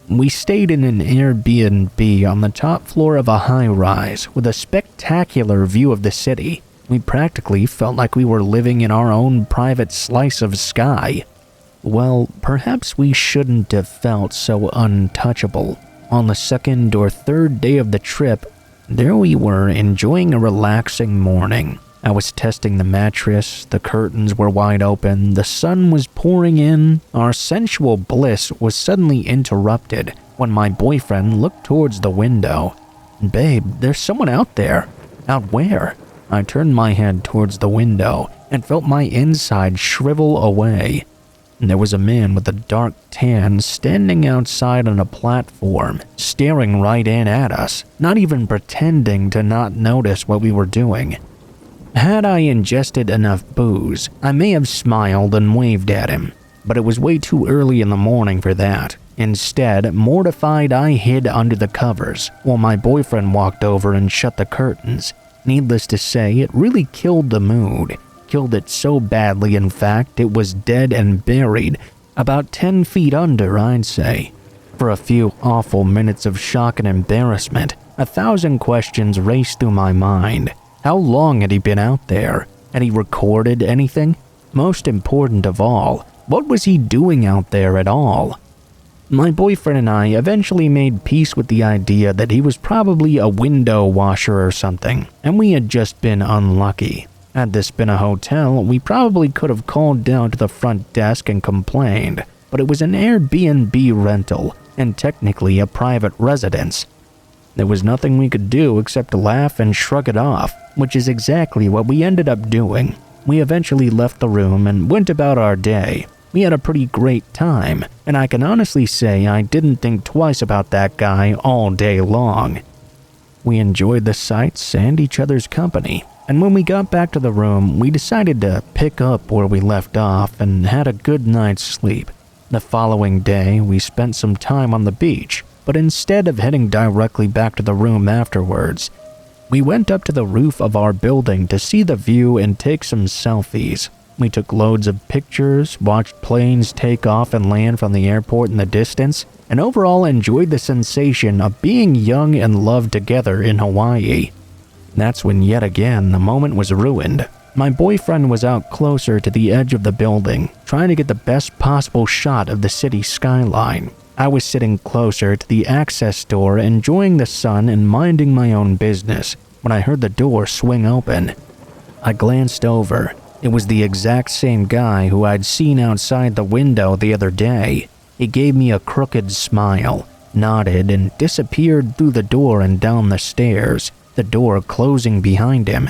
S1: We stayed in an Airbnb on the top floor of a high-rise with a spectacular view of the city. We practically felt like we were living in our own private slice of sky. Well, perhaps we shouldn't have felt so untouchable. On the second or third day of the trip, there we were enjoying a relaxing morning. I was testing the mattress, the curtains were wide open, the sun was pouring in. Our sensual bliss was suddenly interrupted when my boyfriend looked towards the window. "Babe, there's someone out there." "Out where?" I turned my head towards the window and felt my inside shrivel away. There was a man with a dark tan standing outside on a platform, staring right in at us, not even pretending to not notice what we were doing. Had I ingested enough booze, I may have smiled and waved at him, but it was way too early in the morning for that. Instead, mortified, I hid under the covers while my boyfriend walked over and shut the curtains. Needless to say, it really killed the mood. Killed it so badly, in fact, it was dead and buried, about 10 feet under, I'd say. For a few awful minutes of shock and embarrassment, 1,000 questions raced through my mind. How long had he been out there? Had he recorded anything? Most important of all, what was he doing out there at all? My boyfriend and I eventually made peace with the idea that he was probably a window washer or something, and we had just been unlucky. Had this been a hotel, we probably could have called down to the front desk and complained, but it was an Airbnb rental, and technically a private residence. There was nothing we could do except laugh and shrug it off, which is exactly what we ended up doing. We eventually left the room and went about our day. We had a pretty great time, and I can honestly say I didn't think twice about that guy all day long. We enjoyed the sights and each other's company, and when we got back to the room, we decided to pick up where we left off and had a good night's sleep. The following day, we spent some time on the beach, but instead of heading directly back to the room afterwards, we went up to the roof of our building to see the view and take some selfies. We took loads of pictures, watched planes take off and land from the airport in the distance, and overall enjoyed the sensation of being young and loved together in Hawaii. That's when yet again the moment was ruined. My boyfriend was out closer to the edge of the building, trying to get the best possible shot of the city skyline. I was sitting closer to the access door, enjoying the sun and minding my own business, when I heard the door swing open. I glanced over. It was the exact same guy who I'd seen outside the window the other day. He gave me a crooked smile, nodded, and disappeared through the door and down the stairs, the door closing behind him.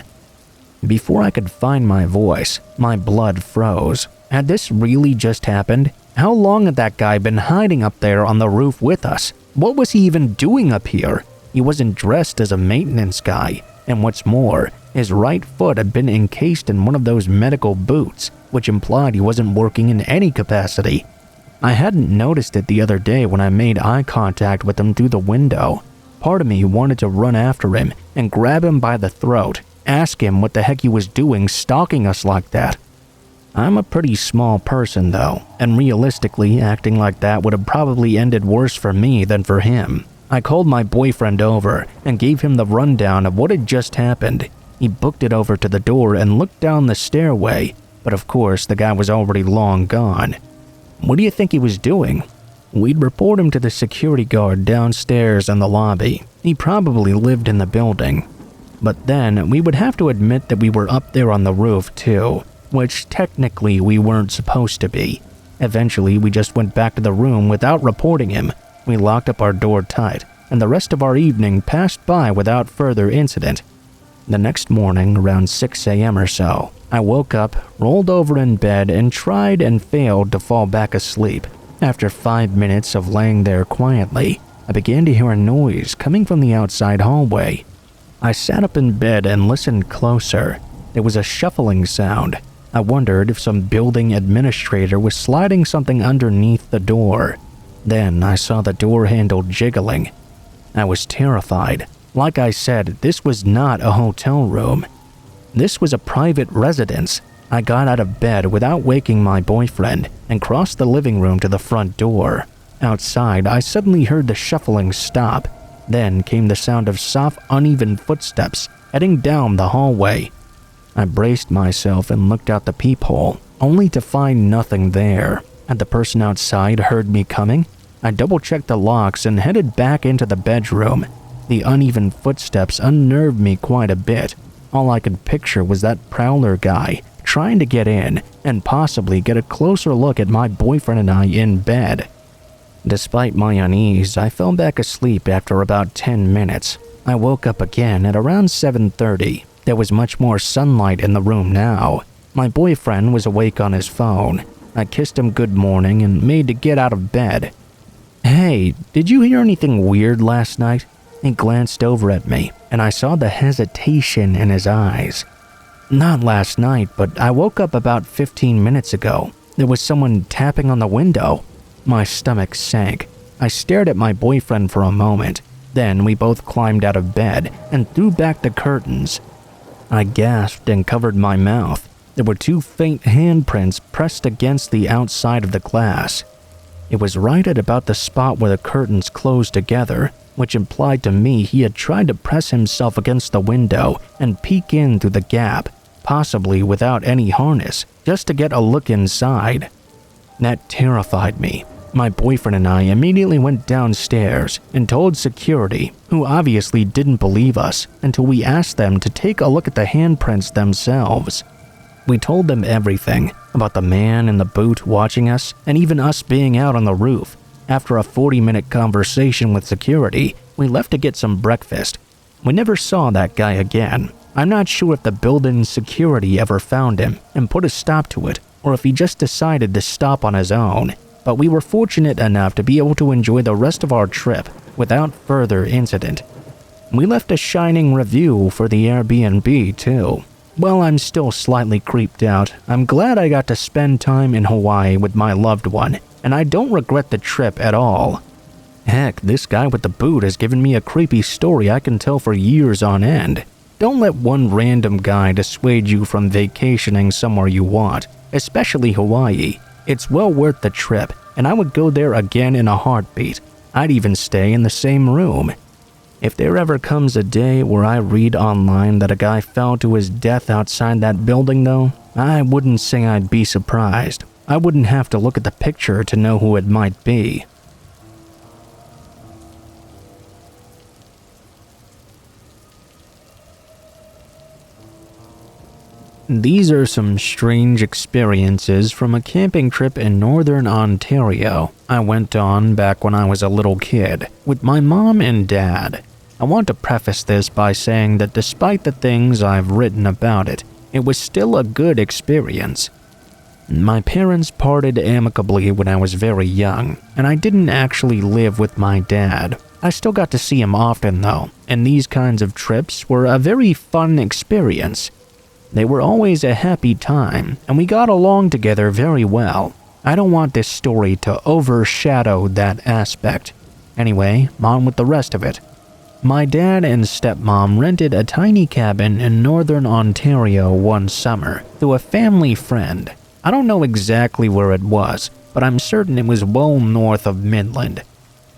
S1: Before I could find my voice, my blood froze. Had this really just happened? How long had that guy been hiding up there on the roof with us? What was he even doing up here? He wasn't dressed as a maintenance guy, and what's more, his right foot had been encased in one of those medical boots, which implied he wasn't working in any capacity. I hadn't noticed it the other day when I made eye contact with him through the window. Part of me wanted to run after him and grab him by the throat, ask him what the heck he was doing stalking us like that. I'm a pretty small person though, and realistically acting like that would have probably ended worse for me than for him. I called my boyfriend over and gave him the rundown of what had just happened. He booked it over to the door and looked down the stairway, but of course the guy was already long gone. What do you think he was doing? We'd report him to the security guard downstairs in the lobby. He probably lived in the building. But then we would have to admit that we were up there on the roof too, which technically we weren't supposed to be. Eventually we just went back to the room without reporting him. We locked up our door tight, and the rest of our evening passed by without further incident. The next morning, around 6 a.m. or so, I woke up, rolled over in bed, and tried and failed to fall back asleep. After 5 minutes of laying there quietly, I began to hear a noise coming from the outside hallway. I sat up in bed and listened closer. There was a shuffling sound. I wondered if some building administrator was sliding something underneath the door. Then I saw the door handle jiggling. I was terrified. Like I said, this was not a hotel room. This was a private residence. I got out of bed without waking my boyfriend and crossed the living room to the front door. Outside, I suddenly heard the shuffling stop. Then came the sound of soft, uneven footsteps heading down the hallway. I braced myself and looked out the peephole, only to find nothing there. Had the person outside heard me coming? I double-checked the locks and headed back into the bedroom. The uneven footsteps unnerved me quite a bit. All I could picture was that prowler guy trying to get in and possibly get a closer look at my boyfriend and I in bed. Despite my unease, I fell back asleep after about 10 minutes. I woke up again at around 7:30. There was much more sunlight in the room now. My boyfriend was awake on his phone. I kissed him good morning and made to get out of bed. "Hey, did you hear anything weird last night?" He glanced over at me, and I saw the hesitation in his eyes. "Not last night, but I woke up about 15 minutes ago. There was someone tapping on the window." My stomach sank. I stared at my boyfriend for a moment. Then we both climbed out of bed and threw back the curtains. I gasped and covered my mouth. There were 2 faint handprints pressed against the outside of the glass. It was right at about the spot where the curtains closed together, which implied to me he had tried to press himself against the window and peek in through the gap, possibly without any harness, just to get a look inside. That terrified me. My boyfriend and I immediately went downstairs and told security, who obviously didn't believe us until we asked them to take a look at the handprints themselves. We told them everything about the man in the boot watching us and even us being out on the roof. After a 40-minute conversation with security, we left to get some breakfast. We never saw that guy again. I'm not sure if the building's security ever found him and put a stop to it, or if he just decided to stop on his own, but we were fortunate enough to be able to enjoy the rest of our trip without further incident. We left a shining review for the Airbnb too. While I'm still slightly creeped out, I'm glad I got to spend time in Hawaii with my loved one, and I don't regret the trip at all. Heck, this guy with the boot has given me a creepy story I can tell for years on end. Don't let one random guy dissuade you from vacationing somewhere you want, especially Hawaii. It's well worth the trip, and I would go there again in a heartbeat. I'd even stay in the same room. If there ever comes a day where I read online that a guy fell to his death outside that building though, I wouldn't say I'd be surprised. I wouldn't have to look at the picture to know who it might be. These are some strange experiences from a camping trip in northern Ontario I went on back when I was a little kid with my mom and dad. I want to preface this by saying that despite the things I've written about it, it was still a good experience. My parents parted amicably when I was very young, and I didn't actually live with my dad. I still got to see him often though, and these kinds of trips were a very fun experience. They were always a happy time, and we got along together very well. I don't want this story to overshadow that aspect. Anyway, on with the rest of it. My dad and stepmom rented a tiny cabin in northern Ontario one summer through a family friend. I don't know exactly where it was, but I'm certain it was well north of Midland.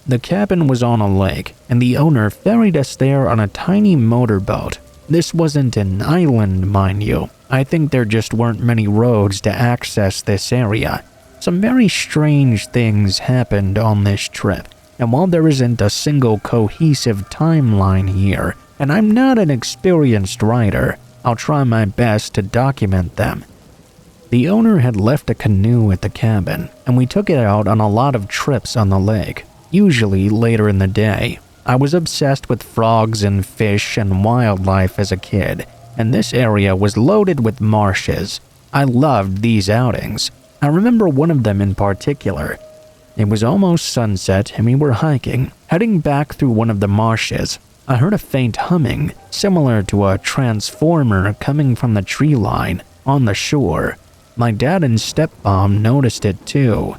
S1: The cabin was on a lake, and the owner ferried us there on a tiny motorboat. This wasn't an island, mind you. I think there just weren't many roads to access this area. Some very strange things happened on this trip, and while there isn't a single cohesive timeline here, and I'm not an experienced writer, I'll try my best to document them. The owner had left a canoe at the cabin, and we took it out on a lot of trips on the lake, usually later in the day. I was obsessed with frogs and fish and wildlife as a kid, and this area was loaded with marshes. I loved these outings. I remember one of them in particular. It was almost sunset and we were hiking, heading back through one of the marshes. I heard a faint humming, similar to a transformer coming from the tree line on the shore. My dad and stepmom noticed it too.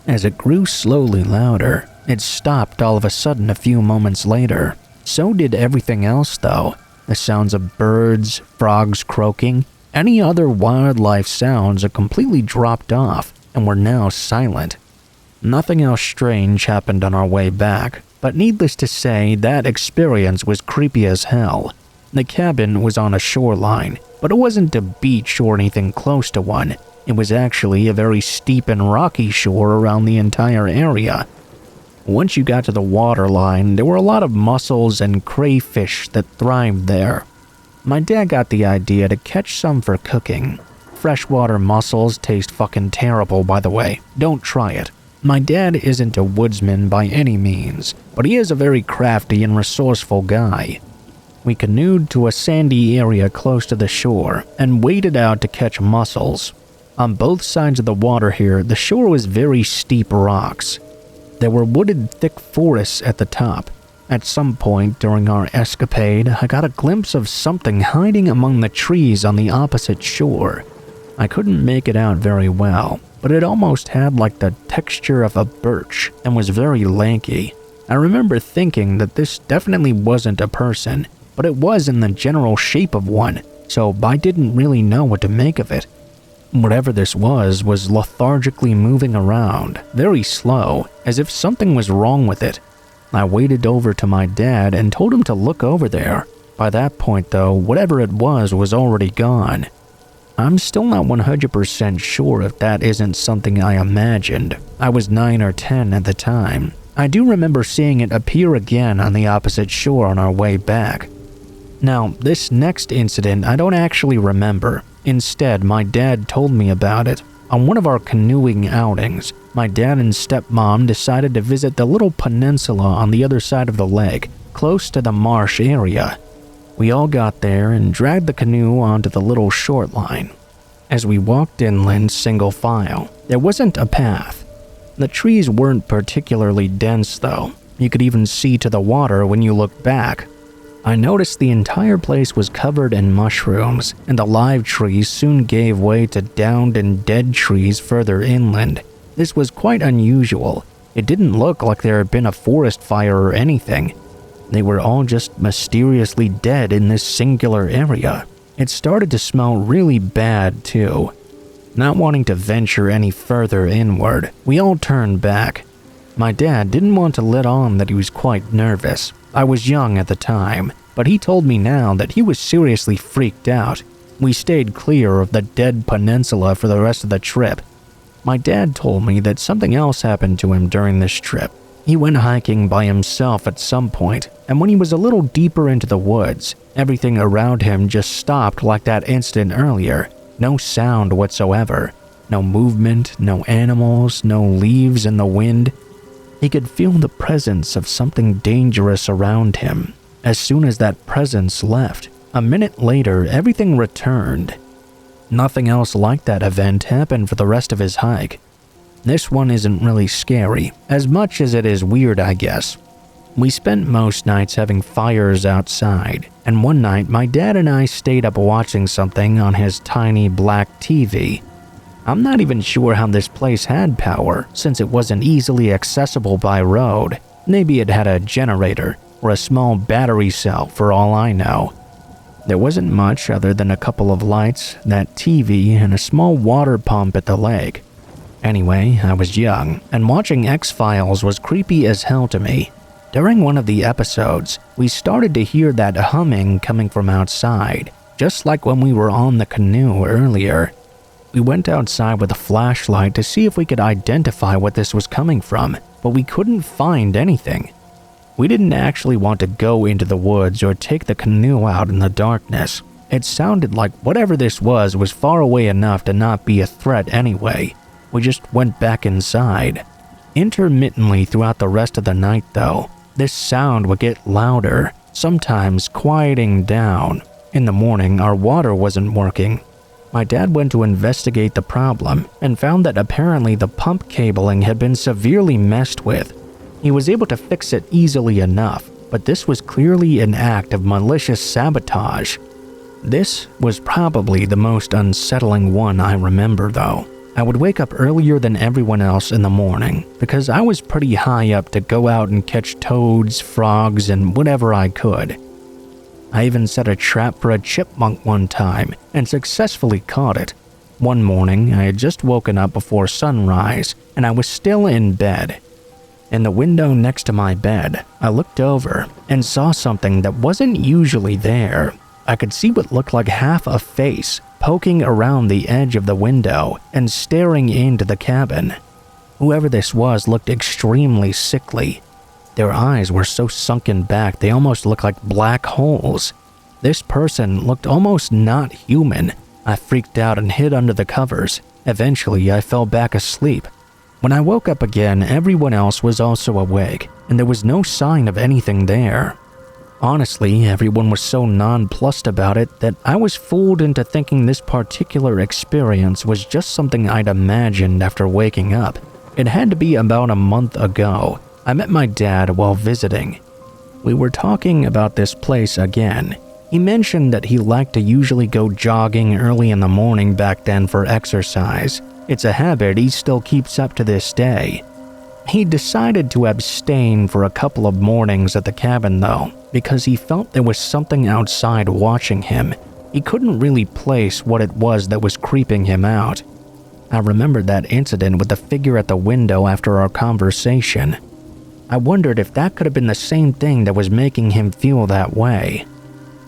S1: As it grew slowly louder, it stopped all of a sudden a few moments later. So did everything else though. The sounds of birds, frogs croaking, any other wildlife sounds had completely dropped off and were now silent. Nothing else strange happened on our way back, but needless to say, that experience was creepy as hell. The cabin was on a shoreline, but it wasn't a beach or anything close to one. It was actually a very steep and rocky shore around the entire area. Once you got to the waterline, there were a lot of mussels and crayfish that thrived there. My dad got the idea to catch some for cooking. Freshwater mussels taste fucking terrible, by the way. Don't try it. My dad isn't a woodsman by any means, but he is a very crafty and resourceful guy. We canoed to a sandy area close to the shore and waded out to catch mussels. On both sides of the water here, the shore was very steep rocks. There were wooded thick forests at the top. At some point during our escapade, I got a glimpse of something hiding among the trees on the opposite shore. I couldn't make it out very well, but it almost had like the texture of a birch and was very lanky. I remember thinking that this definitely wasn't a person, but it was in the general shape of one, so I didn't really know what to make of it. Whatever this was lethargically moving around, very slow, as if something was wrong with it. I waded over to my dad and told him to look over there. By that point though, whatever it was already gone. I'm still not 100% sure if that isn't something I imagined. I was 9 or 10 at the time. I do remember seeing it appear again on the opposite shore on our way back. Now, this next incident I don't actually remember. Instead, my dad told me about it. On one of our canoeing outings, my dad and stepmom decided to visit the little peninsula on the other side of the lake, close to the marsh area. We all got there and dragged the canoe onto the little short line. As we walked inland single file, there wasn't a path. The trees weren't particularly dense though. You could even see to the water when you looked back. I noticed the entire place was covered in mushrooms, and the live trees soon gave way to downed and dead trees further inland. This was quite unusual. It didn't look like there had been a forest fire or anything. They were all just mysteriously dead in this singular area. It started to smell really bad too. Not wanting to venture any further inward, we all turned back. My dad didn't want to let on that he was quite nervous. I was young at the time, but he told me now that he was seriously freaked out. We stayed clear of the dead peninsula for the rest of the trip. My dad told me that something else happened to him during this trip. He went hiking by himself at some point, and when he was a little deeper into the woods, everything around him just stopped like that instant earlier. No sound whatsoever. No movement, no animals, no leaves in the wind. He could feel the presence of something dangerous around him. As soon as that presence left, a minute later, everything returned. Nothing else like that event happened for the rest of his hike. This one isn't really scary, as much as it is weird, I guess. We spent most nights having fires outside, and one night my dad and I stayed up watching something on his tiny black TV. I'm not even sure how this place had power, since it wasn't easily accessible by road. Maybe it had a generator or a small battery cell for all I know. There wasn't much other than a couple of lights, that TV, and a small water pump at the lake. Anyway, I was young, and watching X-Files was creepy as hell to me. During one of the episodes, we started to hear that humming coming from outside, just like when we were on the canoe earlier. We went outside with a flashlight to see if we could identify what this was coming from, but we couldn't find anything. We didn't actually want to go into the woods or take the canoe out in the darkness. It sounded like whatever this was far away enough to not be a threat anyway. We just went back inside. Intermittently throughout the rest of the night though, this sound would get louder, sometimes quieting down. In the morning, our water wasn't working. My dad went to investigate the problem and found that apparently the pump cabling had been severely messed with. He was able to fix it easily enough, but this was clearly an act of malicious sabotage. This was probably the most unsettling one I remember though. I would wake up earlier than everyone else in the morning because I was pretty high up to go out and catch toads, frogs, and whatever I could. I even set a trap for a chipmunk one time and successfully caught it. One morning, I had just woken up before sunrise and I was still in bed. In the window next to my bed, I looked over and saw something that wasn't usually there. I could see what looked like half a face poking around the edge of the window and staring into the cabin. Whoever this was looked extremely sickly. Their eyes were so sunken back they almost looked like black holes. This person looked almost not human. I freaked out and hid under the covers. Eventually, I fell back asleep. When I woke up again, everyone else was also awake, and there was no sign of anything there. Honestly, everyone was so nonplussed about it that I was fooled into thinking this particular experience was just something I'd imagined after waking up. It had to be about a month ago. I met my dad while visiting. We were talking about this place again. He mentioned that he liked to usually go jogging early in the morning back then for exercise. It's a habit he still keeps up to this day. He decided to abstain for a couple of mornings at the cabin though, because he felt there was something outside watching him. He couldn't really place what it was that was creeping him out. I remembered that incident with the figure at the window after our conversation. I wondered if that could have been the same thing that was making him feel that way.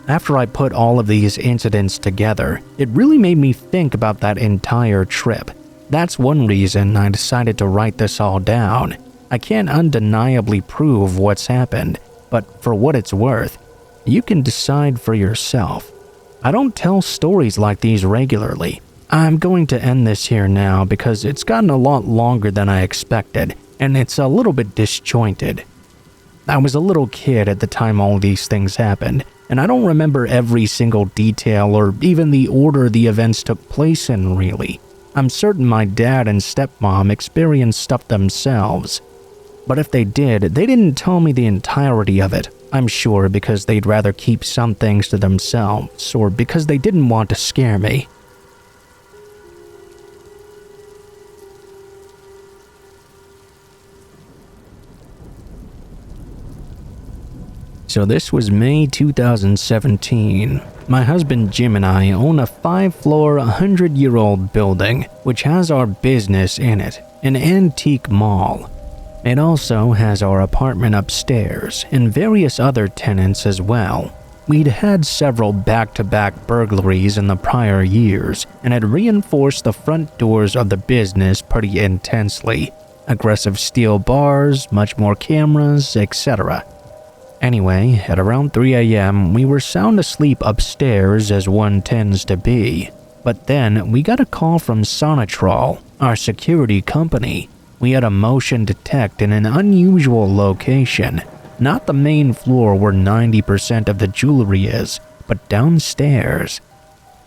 S1: After I put all of these incidents together, it really made me think about that entire trip. That's one reason I decided to write this all down. I can't undeniably prove what's happened, but for what it's worth, you can decide for yourself. I don't tell stories like these regularly. I'm going to end this here now because it's gotten a lot longer than I expected, and it's a little bit disjointed. I was a little kid at the time all these things happened, and I don't remember every single detail or even the order the events took place in, really. I'm certain my dad and stepmom experienced stuff themselves. But if they did, they didn't tell me the entirety of it. I'm sure because they'd rather keep some things to themselves, or because they didn't want to scare me. So this was May 2017. My husband Jim and I own a 5-floor, 100-year-old building, which has our business in it, an antique mall. It also has our apartment upstairs and various other tenants as well. We'd had several back-to-back burglaries in the prior years and had reinforced the front doors of the business pretty intensely. Aggressive steel bars, much more cameras, etc. Anyway, at around 3 a.m., we were sound asleep upstairs as one tends to be. But then we got a call from Sonatrol, our security company. We had a motion detect in an unusual location, not the main floor where 90% of the jewelry is, but downstairs.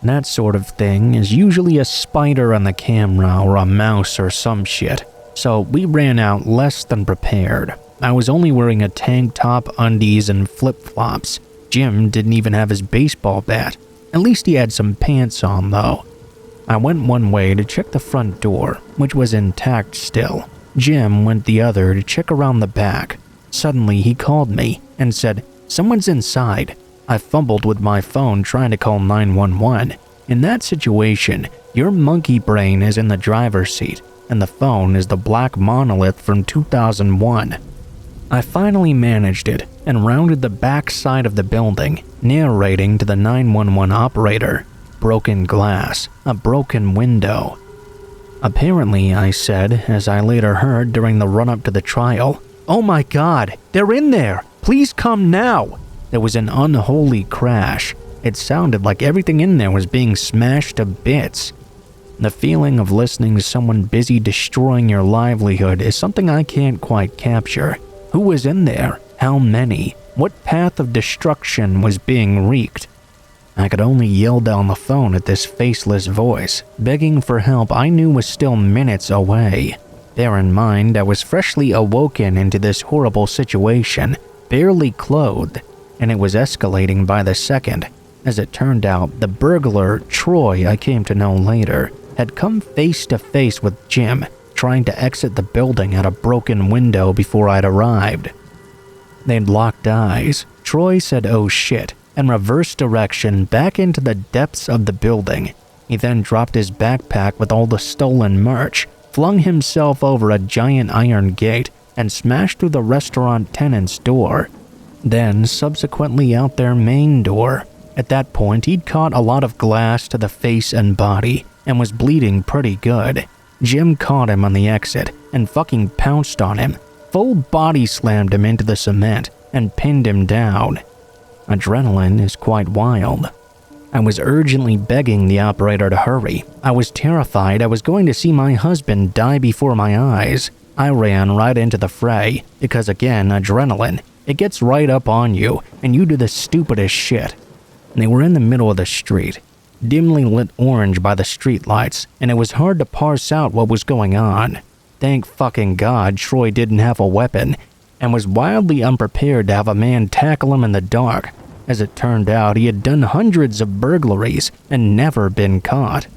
S1: That sort of thing is usually a spider on the camera or a mouse or some shit, so we ran out less than prepared. I was only wearing a tank top, undies, and flip-flops. Jim didn't even have his baseball bat. At least he had some pants on, though. I went one way to check the front door, which was intact still. Jim went the other to check around the back. Suddenly, he called me and said, "Someone's inside." I fumbled with my phone trying to call 911. In that situation, your monkey brain is in the driver's seat, and the phone is the black monolith from 2001. I finally managed it and rounded the back side of the building, narrating to the 911 operator. Broken glass, a broken window. Apparently, I said, as I later heard during the run-up to the trial, "Oh my God, they're in there! Please come now!" There was an unholy crash. It sounded like everything in there was being smashed to bits. The feeling of listening to someone busy destroying your livelihood is something I can't quite capture. Who was in there? How many? What path of destruction was being wreaked? I could only yell down the phone at this faceless voice, begging for help I knew was still minutes away. Bear in mind, I was freshly awoken into this horrible situation, barely clothed, and it was escalating by the second. As it turned out, the burglar, Troy, I came to know later, had come face to face with Jim, trying to exit the building at a broken window before I'd arrived. They'd locked eyes. Troy said, "Oh shit," and reversed direction back into the depths of the building. He then dropped his backpack with all the stolen merch, flung himself over a giant iron gate, and smashed through the restaurant tenant's door. Then subsequently out their main door. At that point, he'd caught a lot of glass to the face and body, and was bleeding pretty good. Jim caught him on the exit and fucking pounced on him, full body slammed him into the cement, and pinned him down. Adrenaline is quite wild. I was urgently begging the operator to hurry. I was terrified I was going to see my husband die before my eyes. I ran right into the fray, because again, adrenaline. It gets right up on you, and you do the stupidest shit. They were in the middle of the street, dimly lit orange by the streetlights, and it was hard to parse out what was going on. Thank fucking God Troy didn't have a weapon, and was wildly unprepared to have a man tackle him in the dark. As it turned out, he had done hundreds of burglaries and never been caught.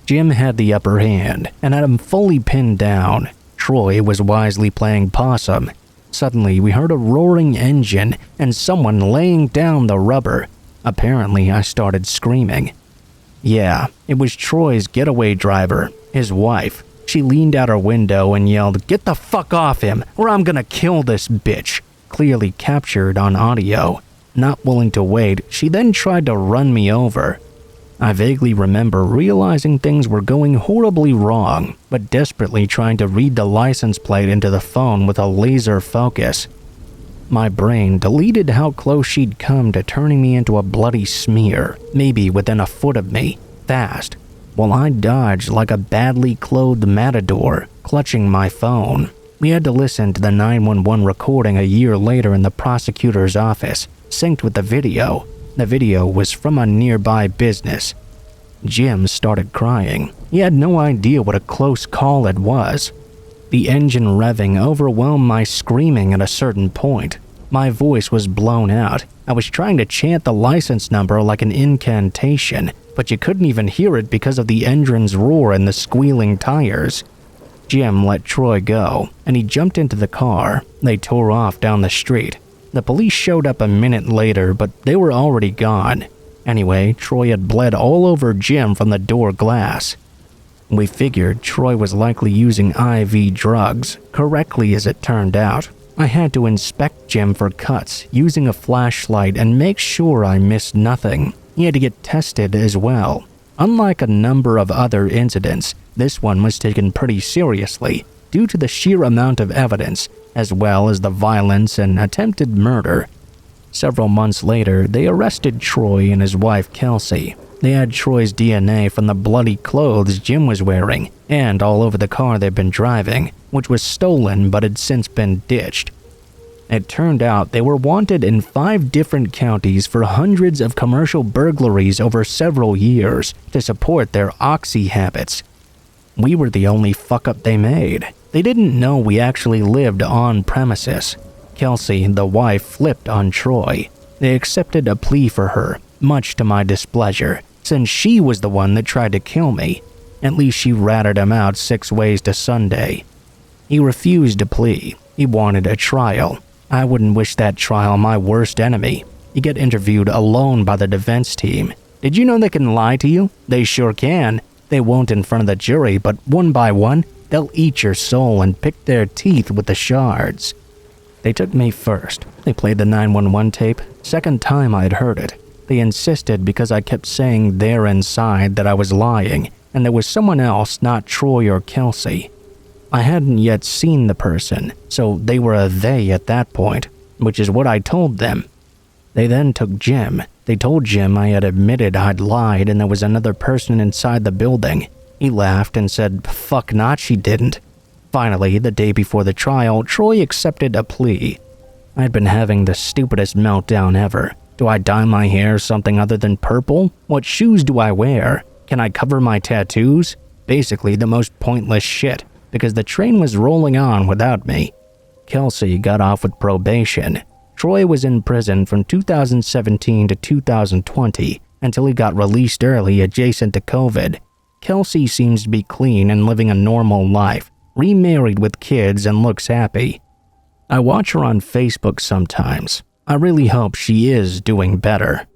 S1: Jim had the upper hand and had him fully pinned down. Troy was wisely playing possum. Suddenly, we heard a roaring engine and someone laying down the rubber. Apparently, I started screaming. Yeah, it was Troy's getaway driver, his wife. She leaned out her window and yelled, "Get the fuck off him, or I'm gonna kill this bitch," clearly captured on audio. Not willing to wait, she then tried to run me over. I vaguely remember realizing things were going horribly wrong, but desperately trying to read the license plate into the phone with a laser focus. My brain deleted how close she'd come to turning me into a bloody smear, maybe within a foot of me, fast, while I dodged like a badly clothed matador, clutching my phone. We had to listen to the 911 recording a year later in the prosecutor's office, synced with the video. The video was from a nearby business. Jim started crying. He had no idea what a close call it was. The engine revving overwhelmed my screaming at a certain point. My voice was blown out. I was trying to chant the license number like an incantation, but you couldn't even hear it because of the engine's roar and the squealing tires. Jim let Troy go, and he jumped into the car. They tore off down the street. The police showed up a minute later, but they were already gone. Anyway, Troy had bled all over Jim from the door glass. We figured Troy was likely using IV drugs, correctly as it turned out. I had to inspect Jim for cuts using a flashlight and make sure I missed nothing. He had to get tested as well. Unlike a number of other incidents, this one was taken pretty seriously due to the sheer amount of evidence, as well as the violence and attempted murder. Several months later, they arrested Troy and his wife Kelsey. They had Troy's DNA from the bloody clothes Jim was wearing and all over the car they'd been driving, which was stolen but had since been ditched. It turned out they were wanted in 5 different counties for hundreds of commercial burglaries over several years to support their oxy habits. We were the only fuck-up they made. They didn't know we actually lived on premises. Kelsey, the wife, flipped on Troy. They accepted a plea for her, much to my displeasure, since she was the one that tried to kill me. At least she ratted him out 6 ways to Sunday. He refused to plea. He wanted a trial. I wouldn't wish that trial on my worst enemy. You get interviewed alone by the defense team. Did you know they can lie to you? They sure can. They won't in front of the jury, but one by one, they'll eat your soul and pick their teeth with the shards. They took me first. They played the 911 tape. Second time I'd heard it. They insisted because I kept saying there inside that I was lying, and there was someone else, not Troy or Kelsey. I hadn't yet seen the person, so they were a they at that point, which is what I told them. They then took Jim. They told Jim I had admitted I'd lied and there was another person inside the building. He laughed and said, "Fuck not, she didn't." Finally, the day before the trial, Troy accepted a plea. I'd been having the stupidest meltdown ever. Do I dye my hair something other than purple? What shoes do I wear? Can I cover my tattoos? Basically the most pointless shit, because the train was rolling on without me. Kelsey got off with probation. Troy was in prison from 2017 to 2020 until he got released early adjacent to COVID. Kelsey seems to be clean and living a normal life, remarried with kids and looks happy. I watch her on Facebook sometimes. I really hope she is doing better.